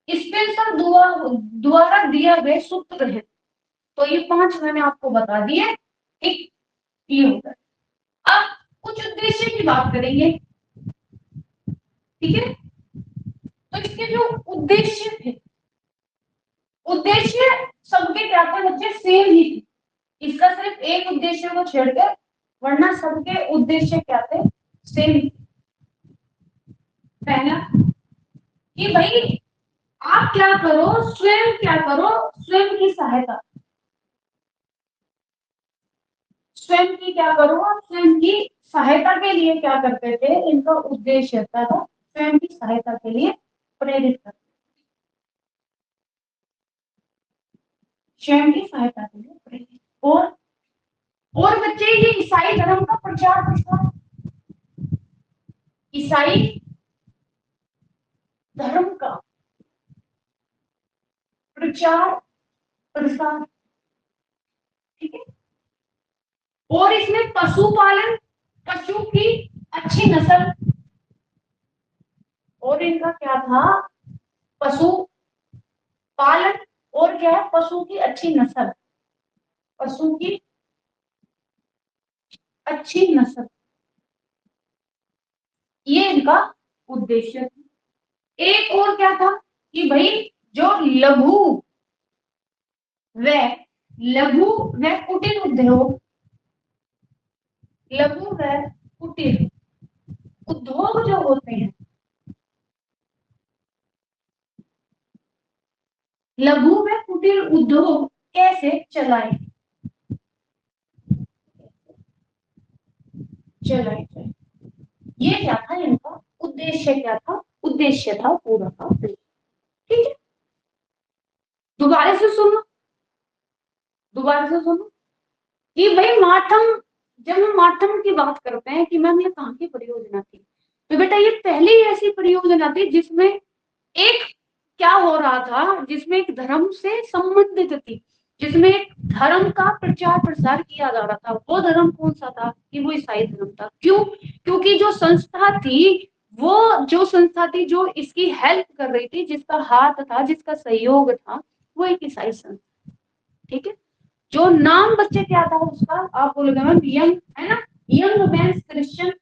स्पेंसर द्वारा दिया गया सूत्र है, तो ये 5 मैंने आपको बता दिए, ठीक, ये होता है। अब कुछ उद्देश्य की बात करेंगे, ठीक है, तो इसके जो उद्देश्य थे, उद्देश्य सबके क्या थे बच्चे, सेम ही थे, इसका सिर्फ एक उद्देश्य को छेड़कर, वरना सबके उद्देश्य क्या थे, सेम ही। पहला कि भाई आप क्या करो, स्वयं क्या करो, स्वयं की सहायता, स्वयं की क्या करो, आप स्वयं की सहायता के लिए क्या करते थे, इनका उद्देश्य था स्वयं की सहायता के लिए प्रेरित करते, स्वयं की सहायता के लिए प्रेरित। और बच्चे ये ईसाई धर्म का प्रचार प्रसार, ईसाई धर्म का प्रचार प्रसार, ठीक है। और इसमें पशुपालन, पशु की अच्छी नस्ल, और इनका क्या था, पशु पालन, और क्या है, पशु की अच्छी नस्ल, पशु की अच्छी नस्ल, ये इनका उद्देश्य था। एक और क्या था कि भाई जो व लघु व कुटीर उद्योग, लघु व कुटीर उद्योग जो होते हैं, लघु व कुटीर उद्योग कैसे चलाए, ये क्या था इनका उद्देश्य, क्या था उद्देश्य था पूरा का, ठीक है। दोबारा से सुनो, दोबारा से सुनो कि भाई माठम, जब हम माठम की बात करते हैं कि मैम ये कहाँ की परियोजना थी, तो बेटा ये पहली ऐसी परियोजना थी जिसमें एक क्या हो रहा था, जिसमें एक धर्म से संबंधित थी, जिसमें एक धर्म का प्रचार प्रसार किया जा रहा था। वो धर्म कौन सा था, कि वो ईसाई धर्म था। क्यों, क्योंकि जो संस्था थी, वो जो संस्था थी जो इसकी हेल्प कर रही थी, जिसका हाथ था, जिसका सहयोग था, वो एक ईसाई संस्था, ठीक है। जो नाम बच्चे क्या था उसका, आप बोलोगे मैम यंग, है ना, यंग मेंस क्रिश्चियन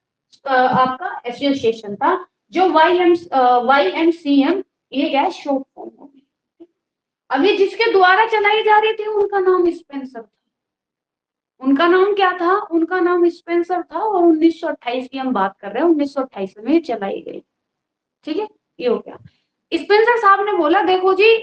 आपका एसोसिएशन था, जो YMCM, ये क्या है, शॉर्ट फॉर्म हो गई। अभी जिसके द्वारा चलाई जा रही थी उनका नाम स्पेंसर था, उनका नाम क्या था, उनका नाम स्पेंसर था, और 1928 की हम बात कर रहे हैं, 1928 में ये चलाई गई, ठीक है। ये हो गया। स्पेंसर साहब ने बोला देखो जी,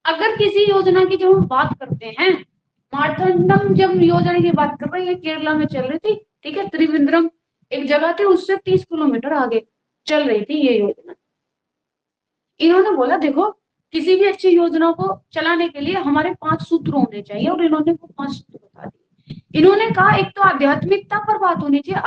अगर किसी योजना की जब हम बात करते हैं, मार्तंडम जब योजना की बात कर रहे हैं, केरला में चल रही थी, ठीक है, त्रिवेंद्रम एक जगह थी, उससे 30 किलोमीटर आगे चल रही थी ये योजना। इन्होंने बोला देखो, किसी भी अच्छी योजना को चलाने के लिए हमारे 5 सूत्र होने चाहिए, और इन्होंने वो 5 सूत्र बता दिए। इन्होंने कहा एक तो आध्यात्मिकता पर बात होनी चाहिए,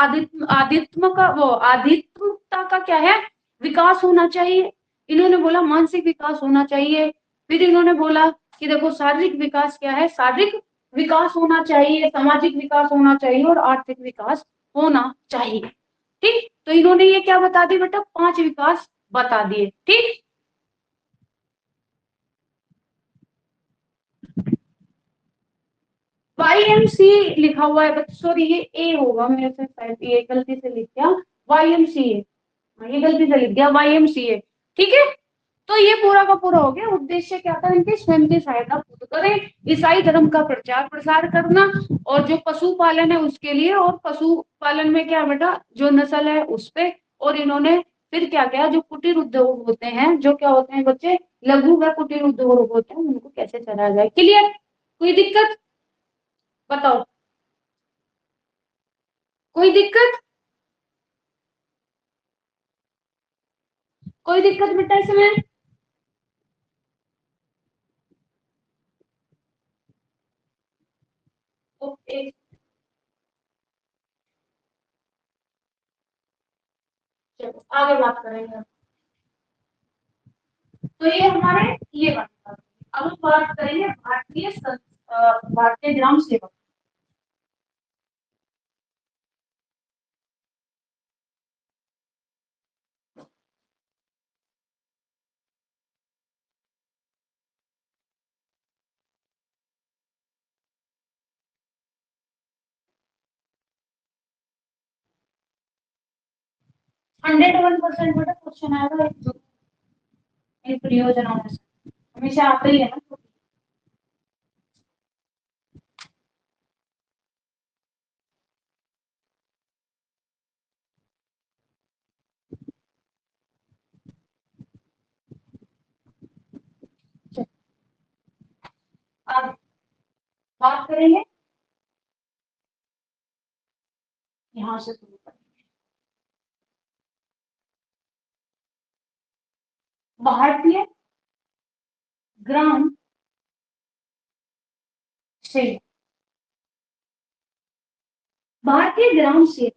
आध्यात्मिकता का क्या है, विकास होना चाहिए। इन्होंने बोला मानसिक विकास होना चाहिए। फिर इन्होंने बोला कि देखो शारीरिक विकास क्या है, शारीरिक विकास होना चाहिए, सामाजिक विकास होना चाहिए, और आर्थिक विकास होना चाहिए, ठीक। तो इन्होंने ये क्या बता दिया बेटा, 5 विकास बता दिए, ठीक। YMC लिखा हुआ है, सॉरी ये ए होगा मेरे से, शायद ये गलती से लिख दिया, YMCA, ये गलती से लिख दिया YMCA, ठीक है। तो ये पूरा का पूरा हो गया। उद्देश्य क्या था इनके? स्वयं की सहायता खुद करें, ईसाई धर्म का प्रचार प्रसार करना, और जो पशुपालन है उसके लिए, और पशुपालन में क्या बेटा, जो नस्ल है उस पे। और इन्होंने फिर क्या किया, जो कुटीर उद्योग होते हैं, जो क्या होते हैं बच्चे, लघु व कुटीर उद्योग होते हैं, उनको कैसे चलाया जाए। क्लियर? कोई दिक्कत? बताओ, कोई दिक्कत? कोई दिक्कत बेटा इसमें? ओके, चलो आगे बात करेंगे। तो ये हमारे ये बात था। अब हम बात करेंगे भारतीय ग्राम सेवक। 101% बेटा क्वेश्चन आएगा इन परियोजनाओं में से, हमेशा आता ही है ना। अब बात करेंगे यहाँ से शुरू करें। भारतीय ग्राम सेवक, भारतीय ग्राम सेवक,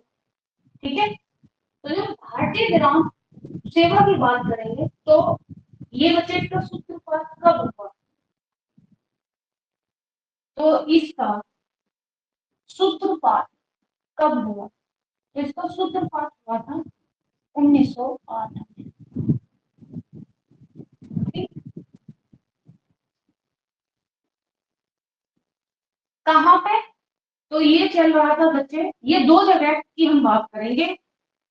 ठीक है। तो जो भारतीय ग्राम सेवा की बात करेंगे तो ये बच्चे का सूत्रपात कब हुआ? तो इसका सूत्रपात कब हुआ? इसका सूत्रपात हुआ था 1908 में। ठीक? कहाँ पे? तो ये चल रहा था बच्चे, ये दो जगह की हम बात करेंगे।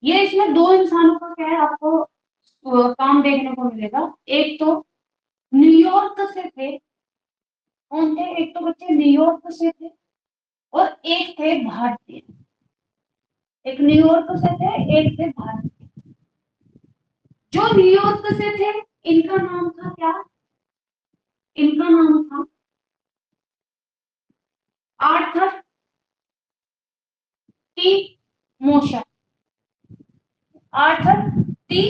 ये इसमें दो इंसानों का क्या है आपको काम देखने को मिलेगा। एक तो न्यूयॉर्क से थे, कौन थे? एक तो बच्चे न्यूयॉर्क से थे, और एक थे भारतीय। एक न्यूयॉर्क से थे, एक थे भारतीय। जो न्यूयॉर्क से थे इनका नाम था क्या? इनका नाम था आर्थर टी मोशर। आर्थर टी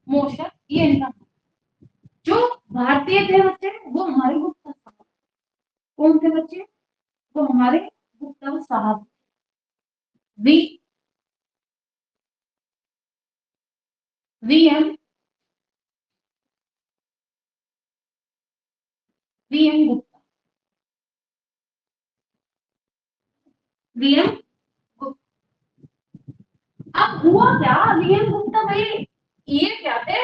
मोशर, ये इनका नाम। जो भारतीय थे बच्चे वो हमारे गुप्ता साहब। कौन थे बच्चे? वो हमारे गुप्ता साहब। V V M V M Gupta. V M Gupta. अब हुआ क्या? वी एम गुप्ता भाई ये क्या थे?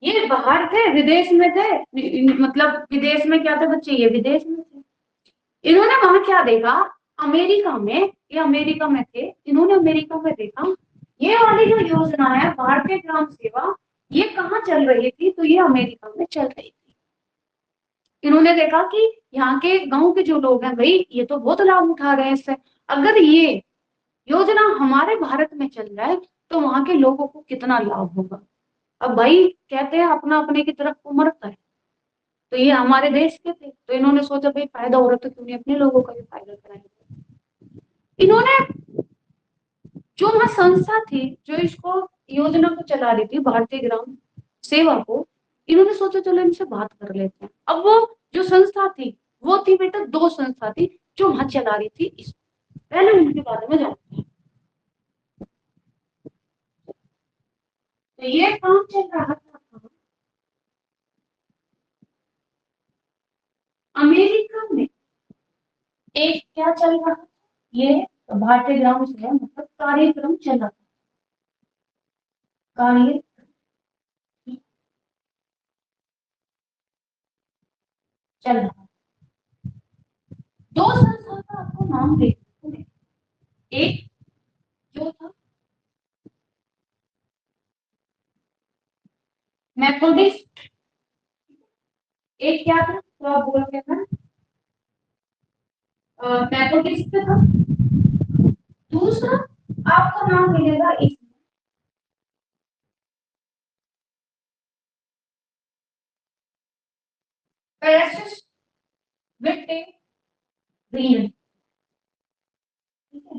ये बाहर थे, विदेश में थे। मतलब विदेश में क्या थे बच्चे? ये विदेश में थे। इन्होंने वहां क्या देखा? अमेरिका में, ये अमेरिका में थे, इन्होंने अमेरिका में देखा ये वाली जो योजना है भारतीय ग्राम सेवा, ये कहाँ चल रही थी? तो ये अमेरिका में चल रही थी। इन्होंने देखा कि यहाँ के गांव के जो लोग हैं भाई ये तो बहुत लाभ उठा रहे हैं इससे। अगर ये योजना हमारे भारत में चल जाए तो वहां के लोगों को कितना लाभ होगा। अब भाई कहते हैं अपना अपने की तरफ को मरता है। तो ये हमारे देश के थे, तो इन्होंने सोचा भाई फायदा हो रहा तो क्यों नहीं अपने लोगों का भी फायदा कराएंगे। इन्होंने जो वहां संस्था थी जो इसको योजना को चला रही थी भारतीय ग्राम सेवा को, इन्होंने सोचा चलो इनसे बात कर लेते हैं। अब वो जो संस्था थी वो थी बेटा, दो संस्था थी जो वहां चला रही थी इस। पहले उनके बारे में जानते हैं। तो ये काम चल रहा था अमेरिका में। एक क्या चल रहा था? ये भारतीय ग्राम सेवा मतलब कार्यक्रम चल रहा था। कार्य चल रहा था। दो संस्था का आपको नाम देखने। एक जो था मेथोडिस्ट एक क्या था तो आप बोल के था मेथोडिस्ट था। दूसरा आपको नाम मिलेगा एक प्रेसिस्टेरियन, ठीक है,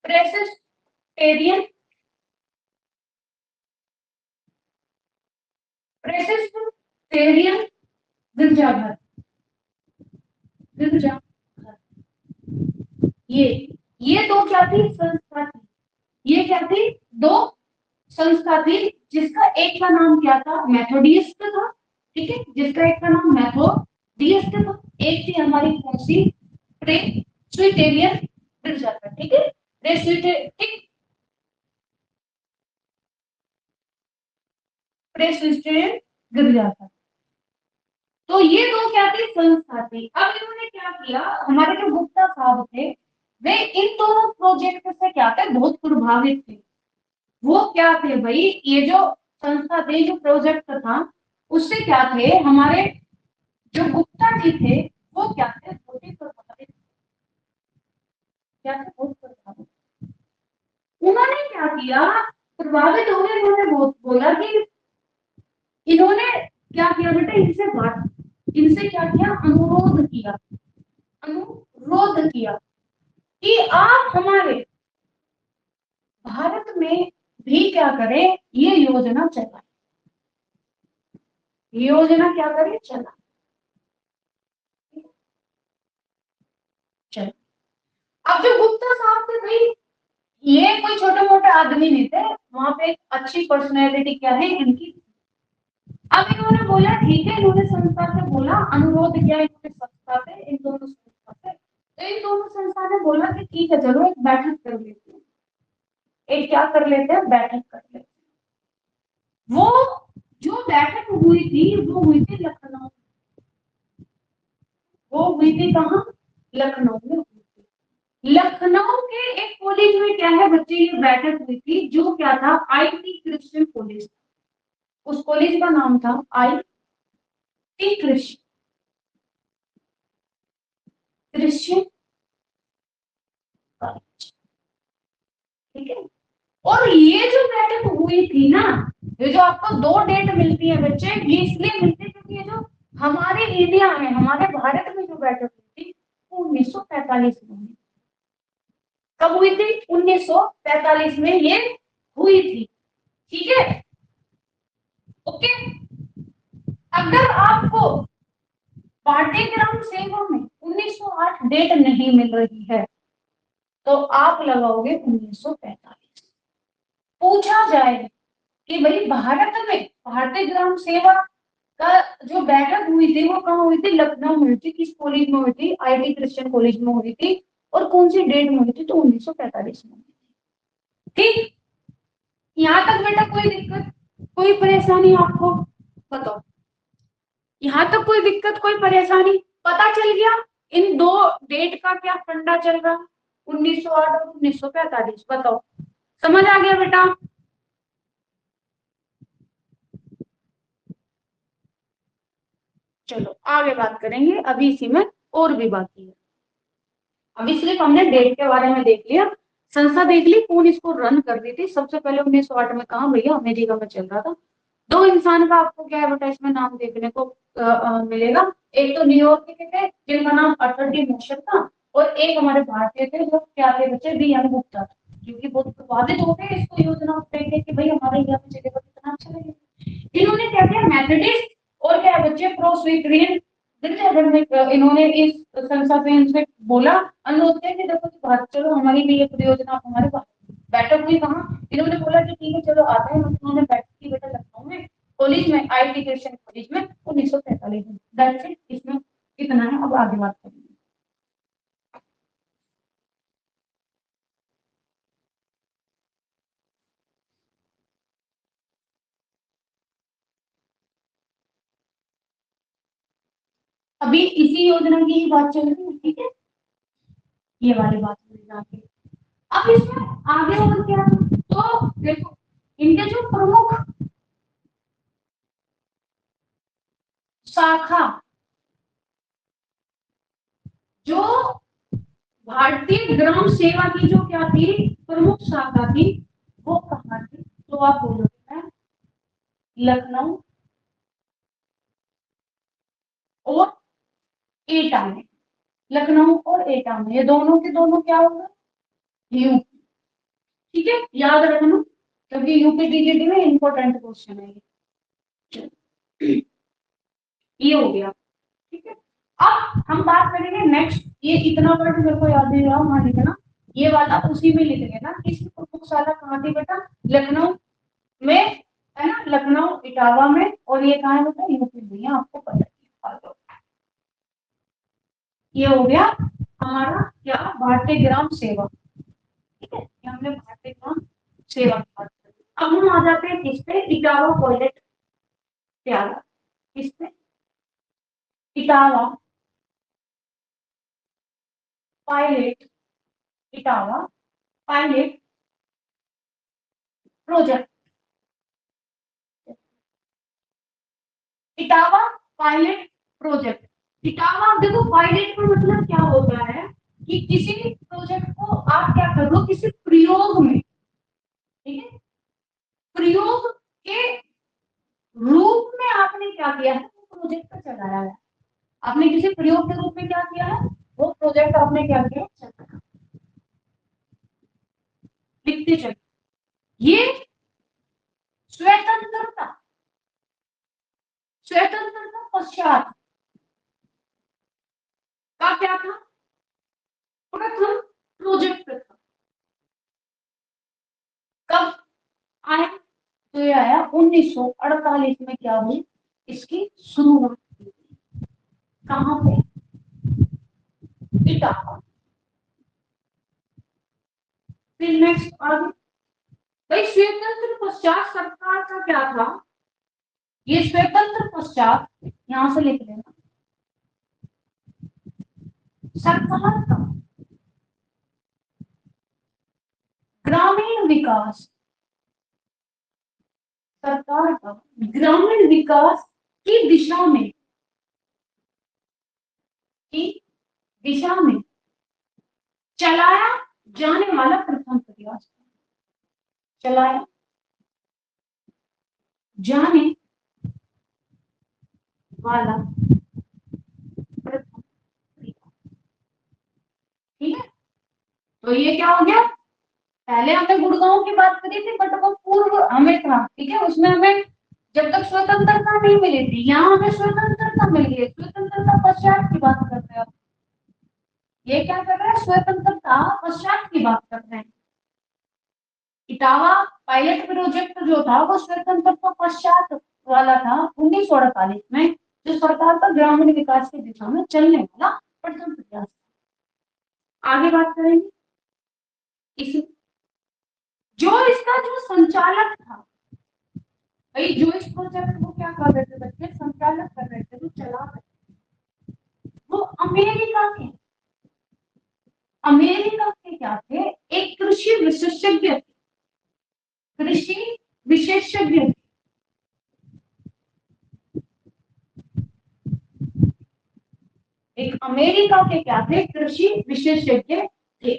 प्रेसिस्टेरियन, प्रेसिस्टेरियन गिरजाघर, गिरजाघर, ये ये दो क्या थी संस्था थी, ये क्या थी दो संस्था थी, जिसका एक का नाम क्या था मेथोडिस्ट था, ठीक है, जिसका एक का नाम मेथोडिस्ट था, एक थी हमारी कौन सी प्रेस्बिटेरियन गिरजाघर, ठीक है, प्रेस्बिटेरियन, प्रेस्बिटेरियन गिरजाघर। तो ये दो क्या थी संस्था थी। अब इन्होंने क्या किया, हमारे जो गुप्ता साहब थे वे इन दोनों प्रोजेक्ट से क्या थे बहुत प्रभावित थे। वो क्या थे भाई, ये जो संस्था थी जो प्रोजेक्ट था उससे क्या थे हमारे जो गुप्ता जी थे वो क्या थे बहुत ही प्रभावित, क्या थे बहुत प्रभावित। उन्होंने क्या किया, प्रभावित हो गए, उन्होंने बहुत बोला कि इन्होंने क्या किया बेटा, इनसे बात, इनसे क्या किया अनुरोध किया, अनुरोध किया कि आप हमारे भारत में भी क्या करें ये योजना चलाए, योजना क्या करें चला, चल। अब जो गुप्ता साहब थे भाई ये कोई छोटे मोटे आदमी नहीं थे, वहां पे एक अच्छी पर्सनैलिटी क्या है इनकी। अब इन्होंने बोला ठीक है, इन्होंने संस्था से बोला अनुरोध किया इन्होंने संस्था से, इन दोनों संस्था से, तो इन दोनों संस्था ने बोला कि ठीक है चलो एक बैठक कर लेते हैं, एक क्या कर लेते हैं बैठक कर लेते हैं। वो जो बैठक हुई थी वो हुई थी लखनऊ, वो हुई थी कहाँ, लखनऊ में हुई थी। लखनऊ के एक कॉलेज में क्या है बच्चे ये बैठक हुई थी जो क्या था आईटी क्रिश्चियन कॉलेज, उस कॉलेज का नाम था आईटी क्रिश्चियन कॉलेज, ठीक है। और ये जो बैठक हुई थी ना, ये जो आपको दो डेट मिलती है बच्चे ये इसलिए मिलती है क्योंकि ये जो हमारे इंडिया में हमारे भारत में जो बैठक हुई थी वो 1945 में हुई। कब हुई थी 1945 में ये हुई थी, ठीक है, ओके। अगर आपको पाठ्यक्रम सेवा में 1908 डेट नहीं मिल रही है तो आप लगाओगे 1945। पूछा जाए कि भाई भारत में भारतीय ग्राम सेवा का जो बैठक हुई थी वो कहाँ हुई थी, लखनऊ में हुई थी, किस कॉलेज में हुई थी, आईटी क्रिश्चियन कॉलेज में हुई थी, और कौन सी डेट में हुई थी, तो 1945 में हुई थी, ठीक। यहाँ तक बेटा कोई दिक्कत कोई परेशानी आपको बताओ, यहाँ तक कोई दिक्कत कोई परेशानी, पता चल गया इन दो डेट का क्या फंडा चल रहा, 1908 और 1945, बताओ समझ आ गया बेटा। चलो आगे बात करेंगे, अभी इसी में और भी बाकी है। अभी सिर्फ हमने डेट के बारे में देख लिया, संस्था देख ली कौन इसको रन कर रही थी, सबसे पहले 1908 में कहा भैया अमेरिका में चल रहा था। दो इंसान का आपको क्या है बेटा इसमें नाम देखने को मिलेगा, एक तो न्यूयॉर्क के थे जिनका नाम अटल डी मोशन था, और एक हमारे भारतीय थे जो क्या थे बच्चे बी एम गुप्ता, क्योंकि बहुत प्रभावित हो गए इसको योजना देख के कि भाई हमारे यहाँ पे चलेगा कितना अच्छा लगेगा। इन्होंने क्या किया मेथोडिस्ट और क्या है बच्चे प्रोस्विटरियन गिरजाघर में इन्होंने इस संस्था से इनसे बोला अनुरोध किया कि देखो कि भारत चलो हमारी भी ये परियोजना आप हमारे पास, बैठक हुई कहाँ, इन्होंने बोला कि ठीक है चलो आते हैं, उन्होंने बैठक की बेटा लखनऊ में कॉलेज में आईटी क्रिश्चियन कॉलेज में 1945 में, दैट्स इट, इसमें इतना है, अब आगे बात करेंगे। अभी इसी योजना की ही बात चल रही है, ठीक है, ये वाली बात योजना की। अब इसमें आगे और क्या, तो देखो इनके जो प्रमुख शाखा, जो भारतीय ग्राम सेवा की जो क्या थी, प्रमुख शाखा थी, वो कहाँ थी? तो आप बोलोगे लखनऊ और एटा में। लखनऊ और एटा में, ये दोनों के दोनों क्या होगा? यूपी। ठीक है, याद रखना, क्योंकि यूपी टीजीटी में इंपॉर्टेंट क्वेश्चन है ये हो गया। ठीक है, अब हम बात करेंगे नेक्स्ट। ये इतना वर्ड मेरे को याद नहीं रहा, वहां लिखना, ये वाला उसी में लिख लेना। इसकी प्रमुखशाला कहाँ थी बेटा? लखनऊ में, है ना, लखनऊ इटावा में, और ये कहाँ है बेटा? यूपी में, ये आपको पता है। ये हो गया हमारा क्या, भारतीय ग्राम सेवा। ठीक है, ये हमने भारतीय ग्राम सेवा की बात करी। अब हम आ जाते हैं किस पे? इटावा टॉयलेट प्याला। किस पे? Etawah pilot, Etawah pilot project. Etawah pilot project. Etawah, देखो पायलट का मतलब क्या होता है कि किसी प्रोजेक्ट को आप क्या कर रहे हो, किसी प्रयोग में, ठीक है, प्रयोग के रूप में आपने क्या किया है, वो प्रोजेक्ट को चलाया है। आपने किसी प्रयोग के रूप में क्या किया है, वो प्रोजेक्ट आपने क्या किया, चलाया। लिखते चलो, ये स्वतंत्रता, स्वतंत्रता पश्चात का क्या था, प्रथम प्रोजेक्ट था। कब आया? तो ये आया 1948 में, क्या हुई इसकी शुरुआत हुई। कहाँ पे? इटावा। फिर नेक्स्ट आगे, भाई स्वतंत्र पश्चात सरकार का क्या था? ये स्वतंत्र पश्चात, यहां से लिख लेना, सरकार का ग्रामीण विकास, सरकार का ग्रामीण विकास की दिशा में, की दिशा में चलाया जाने वाला प्रथम प्रयास, चलाया जाने वाला प्रथम प्रयास। ठीक है, तो ये क्या हो गया? पहले हमने गुड़गांव की बात करी थी, बट वो पूर्व हमें था, ठीक है, उसमें हमें जब तक स्वतंत्रता नहीं मिली थी, यहाँ हमें स्वतंत्रता मिल गई, स्वतंत्रता पश्चात की बात कर रहे हैं। ये क्या कर रहे हैं? स्वतंत्रता पश्चात की बात कर रहे हैं। इटावा पायलट प्रोजेक्ट जो था वो स्वतंत्रता पश्चात वाला था, 1948 में, जो सरकार का ग्रामीण विकास की दिशा में चलने वाला प्रथम प्रयास। आगे बात करेंगे इसी, जो इसका जो संचालक था, भाई जो इस प्रोजेक्ट को क्या कर रहे थे बच्चे, संचालक कर रहे थे, जो चला रहे थे, वो अमेरिका के, अमेरिका के क्या थे, एक कृषि विशेषज्ञ थे, कृषि विशेषज्ञ। एक अमेरिका के क्या थे, कृषि विशेषज्ञ थे,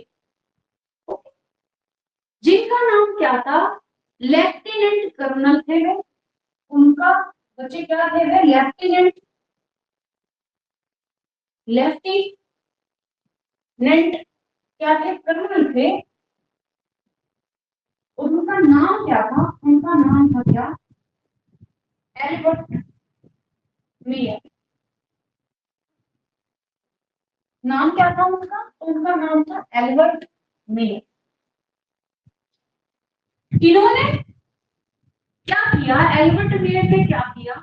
जिनका नाम क्या था, लेफ्टिनेंट कर्नल थे वे। उनका बच्चे क्या थे वे, लेफ्टिनेंट, लेफ्टिनेंट क्या थे, कर्नल थे। उनका नाम क्या था, उनका नाम था क्या, एल्बर्ट मेयर। नाम क्या था उनका? उनका नाम था एल्बर्ट मेयर। इन्होंने क्या किया, एल्बर्ट मेयर ने क्या किया,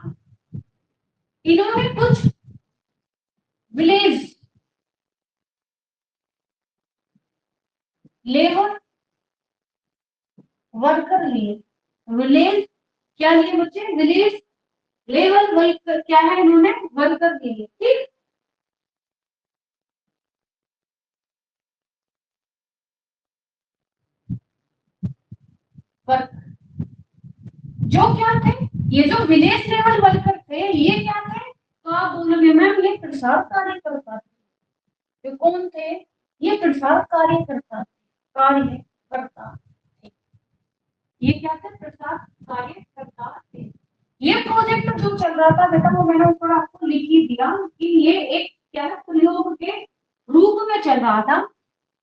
इन्होंने कुछ विलेज लेबर वर्कर लिए, विलेज क्या लिए बच्चे, विलेज लेबर वर्कर क्या है, इन्होंने वर्कर लिए, ठीक। वर्कर जो क्या थे, ये जो विलेज लेवल वर्कर थे, ये क्या थे, प्रसार कार्यकर्ता थे। ये कौन थे? ये प्रसार कार्यकर्ता थे। ये क्या थे? प्रसार कार्यकर्ता थे। ये प्रोजेक्ट जो चल रहा था बेटा, वो मैंने ऊपर आपको लिख ही दिया कि ये एक क्या है, प्रयोग के रूप में चल रहा था।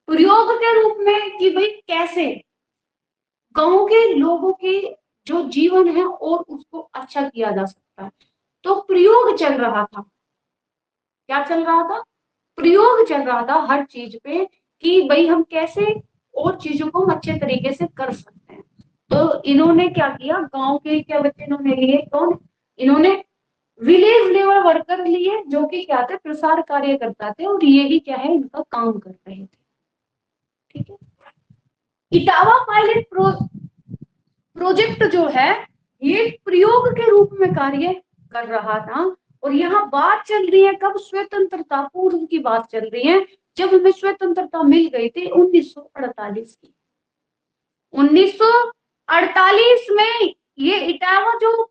प्रयोग के रूप में कि भाई कैसे गांव के लोगों के जो जीवन है और उसको अच्छा किया जा सकता है। तो प्रयोग चल रहा था। क्या चल रहा था? प्रयोग चल रहा था हर चीज पे कि भाई हम कैसे और चीजों को हम अच्छे तरीके से कर सकते हैं। तो इन्होंने क्या किया, गांव के क्या बच्चे इन्होंने लिए, कौन? इन्होंने विलेज लेवल वर्कर लिए, जो कि क्या थे? प्रसार कार्यकर्ता थे, और ये ही क्या है, इनका काम कर रहे थे। ठीक है। इटावा पायलट प्रोजेक्ट जो है, ये प्रयोग के रूप में कार्य कर रहा था। और यहाँ बात चल रही है कब? स्वतंत्रता पूर्व की बात चल रही है, जब हमें स्वतंत्रता मिल गई थी 1948 की। 1948 में ये इटावा जो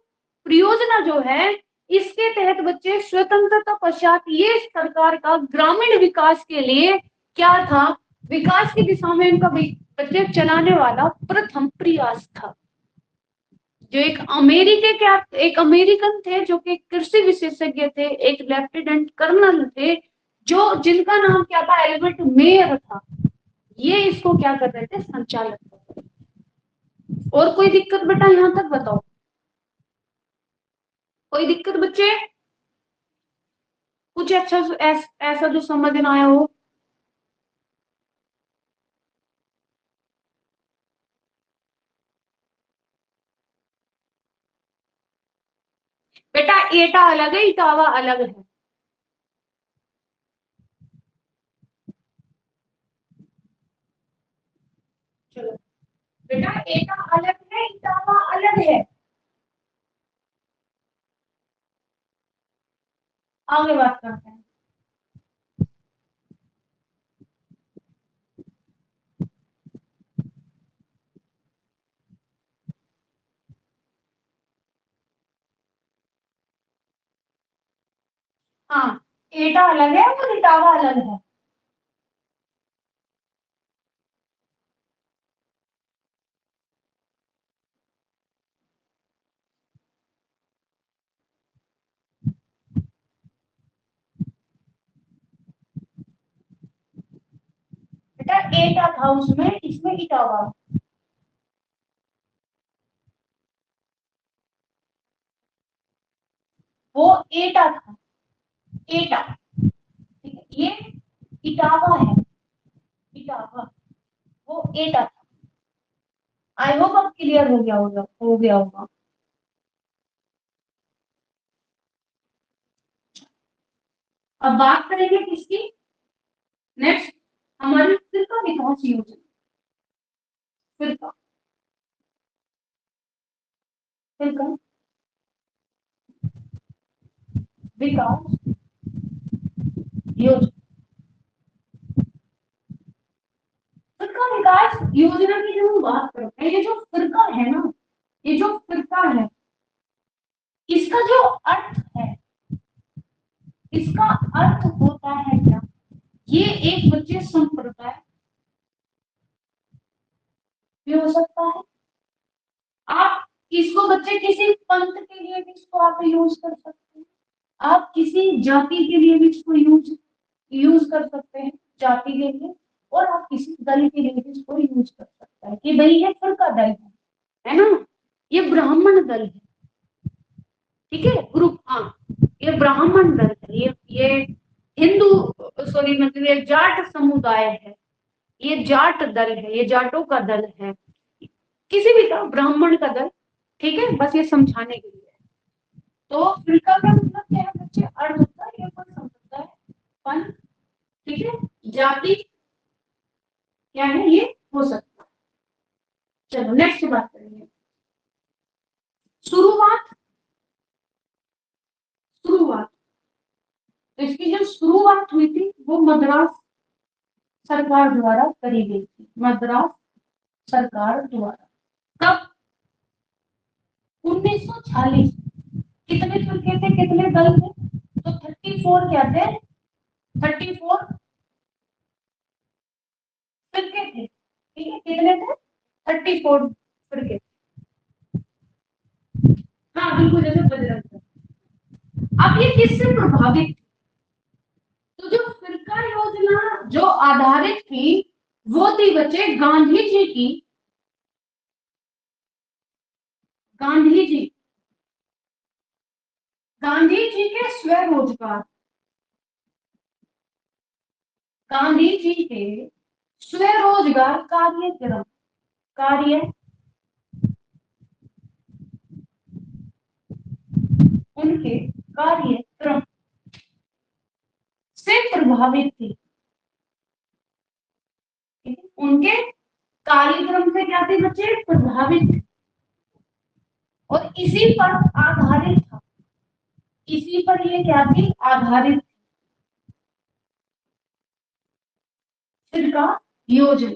परियोजना जो है, इसके तहत बच्चे स्वतंत्रता पश्चात ये सरकार का ग्रामीण विकास के लिए क्या था, विकास की दिशा में इनका बच्चे चलाने वाला प्रथम प्रयास था। जो एक अमेरिकन थे जो कि कृषि विशेषज्ञ थे, एक लेफ्टिनेंट कर्नल थे, जो जिनका नाम क्या था? एल्बर्ट मेयर था। ये इसको क्या कर रहे थे? संचालित कर रहे थे। और कोई दिक्कत बेटा यहां तक बताओ? कोई दिक्कत बच्चे? कुछ अच्छा ऐसा जो समझ ना आया हो? बेटा एटा अलग है, इटावा अलग है। चलो बेटा, एटा अलग है, इटावा अलग है। आगे बात करते हैं। हाँ, एटा अलग है और इटावा अलग है। बेटा एटा था उसमें, इसमें इटावा। वो एटा था, एटा। ठीक है, ये इटावा है, इटावा। वो एटा था। आई होप अब क्लियर हो गया होगा, हो गया होगा। अब बात करेंगे किसकी? नेक्स्ट, हमारी फिर विकास योजना। फिर का विकास योजना। फिर विकास योजना की जो हम बात करते हैं, ये जो फिरका है ना, ये जो फिरका है, इसका जो अर्थ है, इसका अर्थ होता है क्या? ये एक बच्चे संप्रदाय भी हो सकता है। आप इसको बच्चे किसी पंथ के लिए भी इसको आप यूज कर सकते हैं। आप किसी जाति के लिए भी इसको यूज यूज कर सकते हैं, जाति के लिए। और आप किसी दल के लिए भी इसको यूज कर सकते हैं कि भाई ये फिरका दल है ना, ये ब्राह्मण दल है। ठीक है, ग्रुप। हाँ, ये ब्राह्मण दल है, ये हिंदू, सॉरी मतलब ये जाट समुदाय है, ये जाट दल है, ये जाटों का दल है, किसी भी का ब्राह्मण का दल। ठीक है, बस ये समझाने के लिए। तो फिरका का मतलब क्या है बच्चे? अर्थ होता है ये कोई संप्रदाय, पंथ, ठीक है, जाति, क्या है ये हो सकता है। चलो नेक्स्ट बात करेंगे। शुरुआत, शुरुआत। तो इसकी जो शुरुआत हुई थी वो मद्रास सरकार द्वारा करी गई थी, मद्रास सरकार द्वारा। कब? 1940। कितने फिरके थे, कितने दल थे? तो 34 क्या थे? 34 फिरके थे, ठीक है, कितने थे? 34 फिरके। हाँ बिल्कुल, जैसे बजरंग दल। अब ये किससे प्रभावित? तो जो फिरका योजना जो आधारित थी वो थी बच्चे गांधी जी की, गांधी जी, गांधी जी के स्वरोजगार, गांधी जी के स्वरोजगार कार्यक्रम, कार्य उनके कार्यक्रम से प्रभावित थी, ठीक है? उनके कार्यक्रम से क्या थी बच्चे? प्रभावित थी। और इसी पर आधारित था, इसी पर ये क्या थी? आधारित फिरका योजना।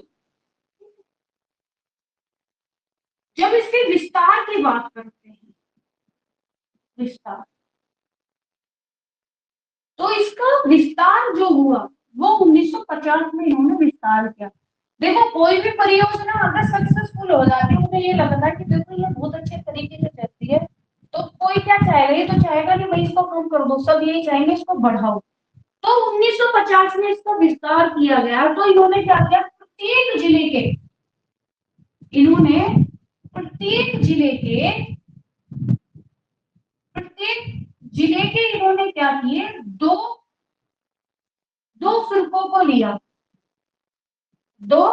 जब इसके विस्तार की बात करते हैं, विस्तार, तो इसका विस्तार जो हुआ वो 1950 में इन्होंने विस्तार किया। देखो कोई भी परियोजना अगर सक्सेसफुल हो जाती है, मुझे ये लगता है कि देखो ये बहुत अच्छे तरीके से चलती है, तो कोई क्या चाहेगा? ये तो चाहेगा कि भाई इसको कम कर दो, सब यही चाहेंगे इसको बढ़ाओ। तो 1950 में इसका विस्तार किया गया। तो इन्होंने क्या किया? प्रत्येक जिले के, इन्होंने प्रत्येक जिले के, प्रत्येक जिले के इन्होंने क्या किए? दो दो फिरकों को लिया, दो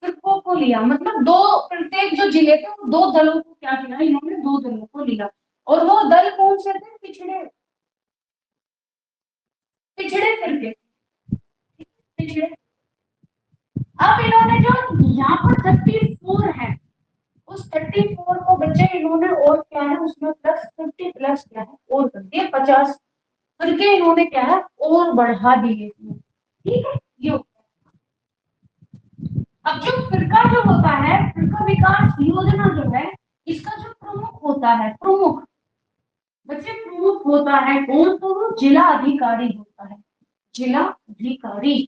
फिरकों को लिया, मतलब दो, प्रत्येक जो जिले थे वो दो दलों को क्या किया? इन्होंने दो दलों को लिया। और वो दल कौन से थे? पिछड़े, पिछड़े फिरके, पिछड़े। अब इन्होंने जो यहाँ पर 34 है, उस 34 को बच्चे इन्होंने और क्या है उसमें प्लस 50 प्लस क्या है और कर दिए 50 करके इन्होंने क्या है और बढ़ा दिए, ठीक है? ये अब जो फिरका जो होता है, फिरका विकास योजना जो है, इसका जो प्रमुख होता है, प्रमुख बच्चे प्रमुख होता है कौन? तो वो जिला अधिकारी होता है, जिला अधिकारी।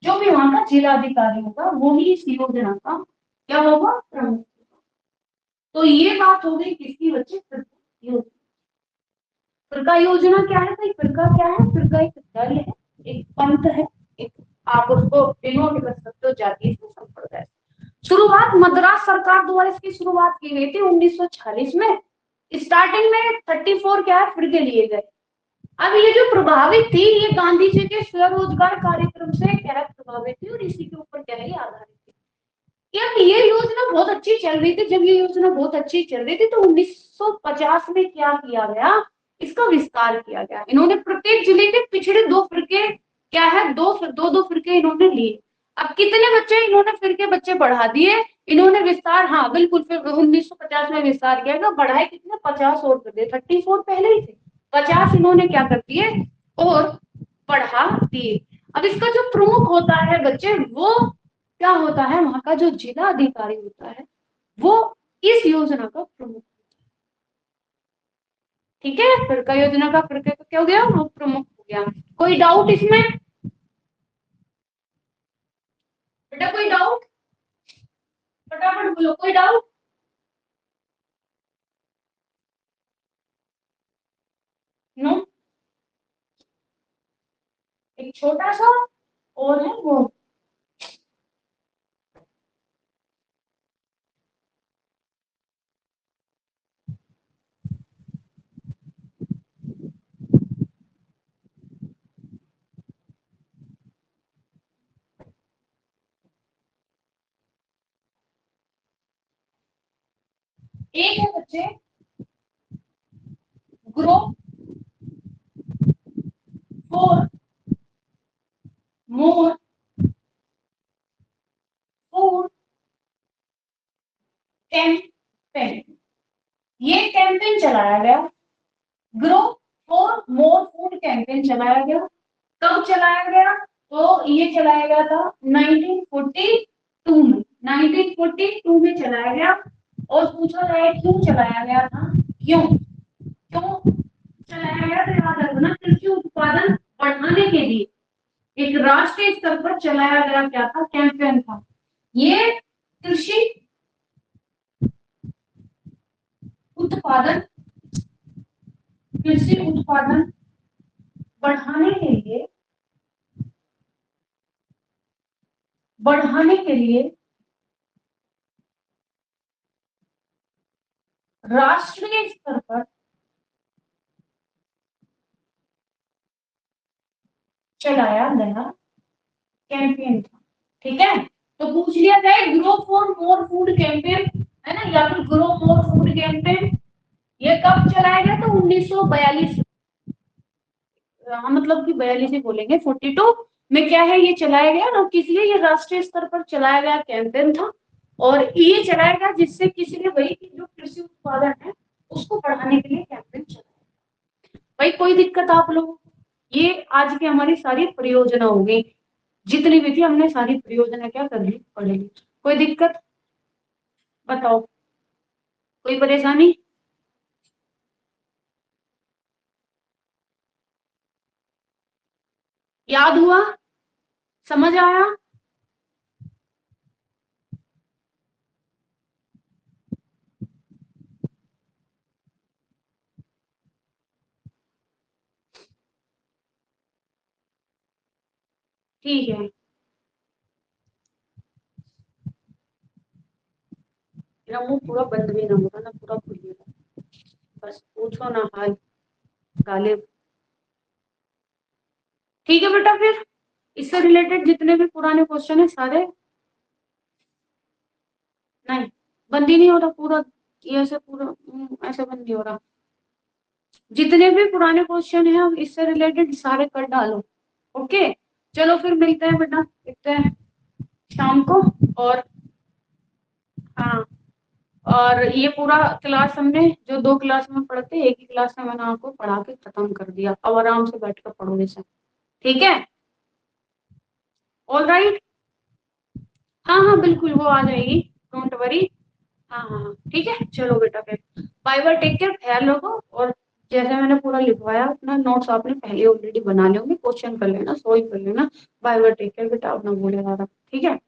जो भी वहां का जिला अधिकारी होगा वो ही इस योजना का क्या होगा? प्रमुख। तो ये बात हो गई किसकी बच्चे? फिरका योजना। फिरका योजना क्या है भाई? फिरका क्या है? फिरका एक दल है, एक पंथ है, एक, आप उसको डिनोट कर सकते हो जातीय से संप्रदाय। शुरुआत मद्रास सरकार द्वारा इसकी शुरुआत की गई थी 1946 में। स्टार्टिंग में 34 क्या है फिरके लिए गए। अब ये जो प्रभावित थी ये गांधी जी के स्वरोजगार कार्यक्रम से क्या है? प्रभावित थी और इसी के ऊपर क्या है? आधारित थी। यार ये योजना बहुत अच्छी चल रही थी। जब ये योजना बहुत अच्छी चल रही थी तो 1950 में क्या किया गया? इसका विस्तार किया गया। इन्होंने प्रत्येक जिले के पिछड़े दो फिरके क्या है? दो फिरके इन्होंने लिए। अब कितने बच्चे इन्होंने फिरके बच्चे बढ़ा दिए? इन्होंने विस्तार, हाँ बिल्कुल, फिर 1950 में विस्तार किया गया, बढ़ाए कितने? 50 और कर दिए। 34 पहले ही थे, 50 इन्होंने क्या कर दिए और बढ़ा दिए। अब इसका जो प्रमुख होता है बच्चे वो क्या होता है? वहां का जो जिला अधिकारी होता है वो इस योजना का प्रमुख, ठीक है? फिरका योजना का फिरके का क्या हो गया? वो प्रमुख हो गया। कोई डाउट इसमें? बेटा कोई डाउट? फटाफट बोलो, कोई डाउट? नो। एक छोटा सा और है वो, एक है बच्चे group for more food campaign. ये कैंपेन चलाया गया, grow for more food campaign चलाया गया। कब चलाया गया? तो ये चलाया गया था 1942 में, 1942 में चलाया गया। और पूछा जाए क्यों चलाया गया था, क्यों क्यों चलाया गया? के लिए एक राष्ट्रीय स्तर पर चलाया गया क्या था, कैंपेन था। ये कृषि उत्पादन, कृषि उत्पादन बढ़ाने के लिए राष्ट्रीय स्तर पर चलाया गया कैंपेन था। ठीक है, तो पूछ लिया जाए grow for more food campaign, है ना, या फिर ग्रो मोर फूड कैंपेन, ये कब चलाया गया? तो 1942, हाँ मतलब कि 42 ही बोलेंगे, 42 में क्या है ये चलाया गया ना, किस लिए? ये राष्ट्रीय स्तर पर चलाया गया कैंपेन था, और ये चलाया गया जिससे किसी ने वही कि जो कृषि उत्पादन है उसको बढ़ाने के लिए कैंपेन चलाया। भाई कोई दिक्कत आप लोगों को? ये आज की हमारी सारी परियोजना हो गई, जितनी भी थी हमने सारी परियोजना क्या कर ली, पढ़ ली। कोई दिक्कत बताओ, कोई परेशानी? याद हुआ? समझ आया? ठीक है, मेरा मुंह पूरा बंद भी ना होगा ना, पूरा खुलेगा, बस पूछो ना हाल गालिब। ठीक है बेटा, फिर इससे रिलेटेड जितने भी पुराने क्वेश्चन है सारे, नहीं बंद ही नहीं हो रहा पूरा, ये ऐसे पूरा ऐसे बंद नहीं हो रहा। जितने भी पुराने क्वेश्चन है अब इससे रिलेटेड सारे कर डालो। ओके, चलो फिर मिलते हैं बेटा, देखते हैं शाम को। और हाँ, और ये पूरा क्लास हमने जो 2 क्लास में पढ़ते, एक ही क्लास में मैंने आपको पढ़ा के खत्म कर दिया, अब आराम से बैठ कर पढ़ो इसे। ठीक है, ऑल राइट। हाँ हाँ बिल्कुल वो आ जाएगी, डोंट वरी। हाँ हाँ हाँ, ठीक है, चलो बेटा फिर बाय बाय, टेक केयर, ख्याल रखो। और जैसे मैंने पूरा लिखवाया अपना नोट्स आपने पहले ऑलरेडी बना लिए होंगे, क्वेश्चन कर लेना, सॉल्व कर लेना। बाय बाय, टेक केयर बेटा, अपना भूले रहा, ठीक है।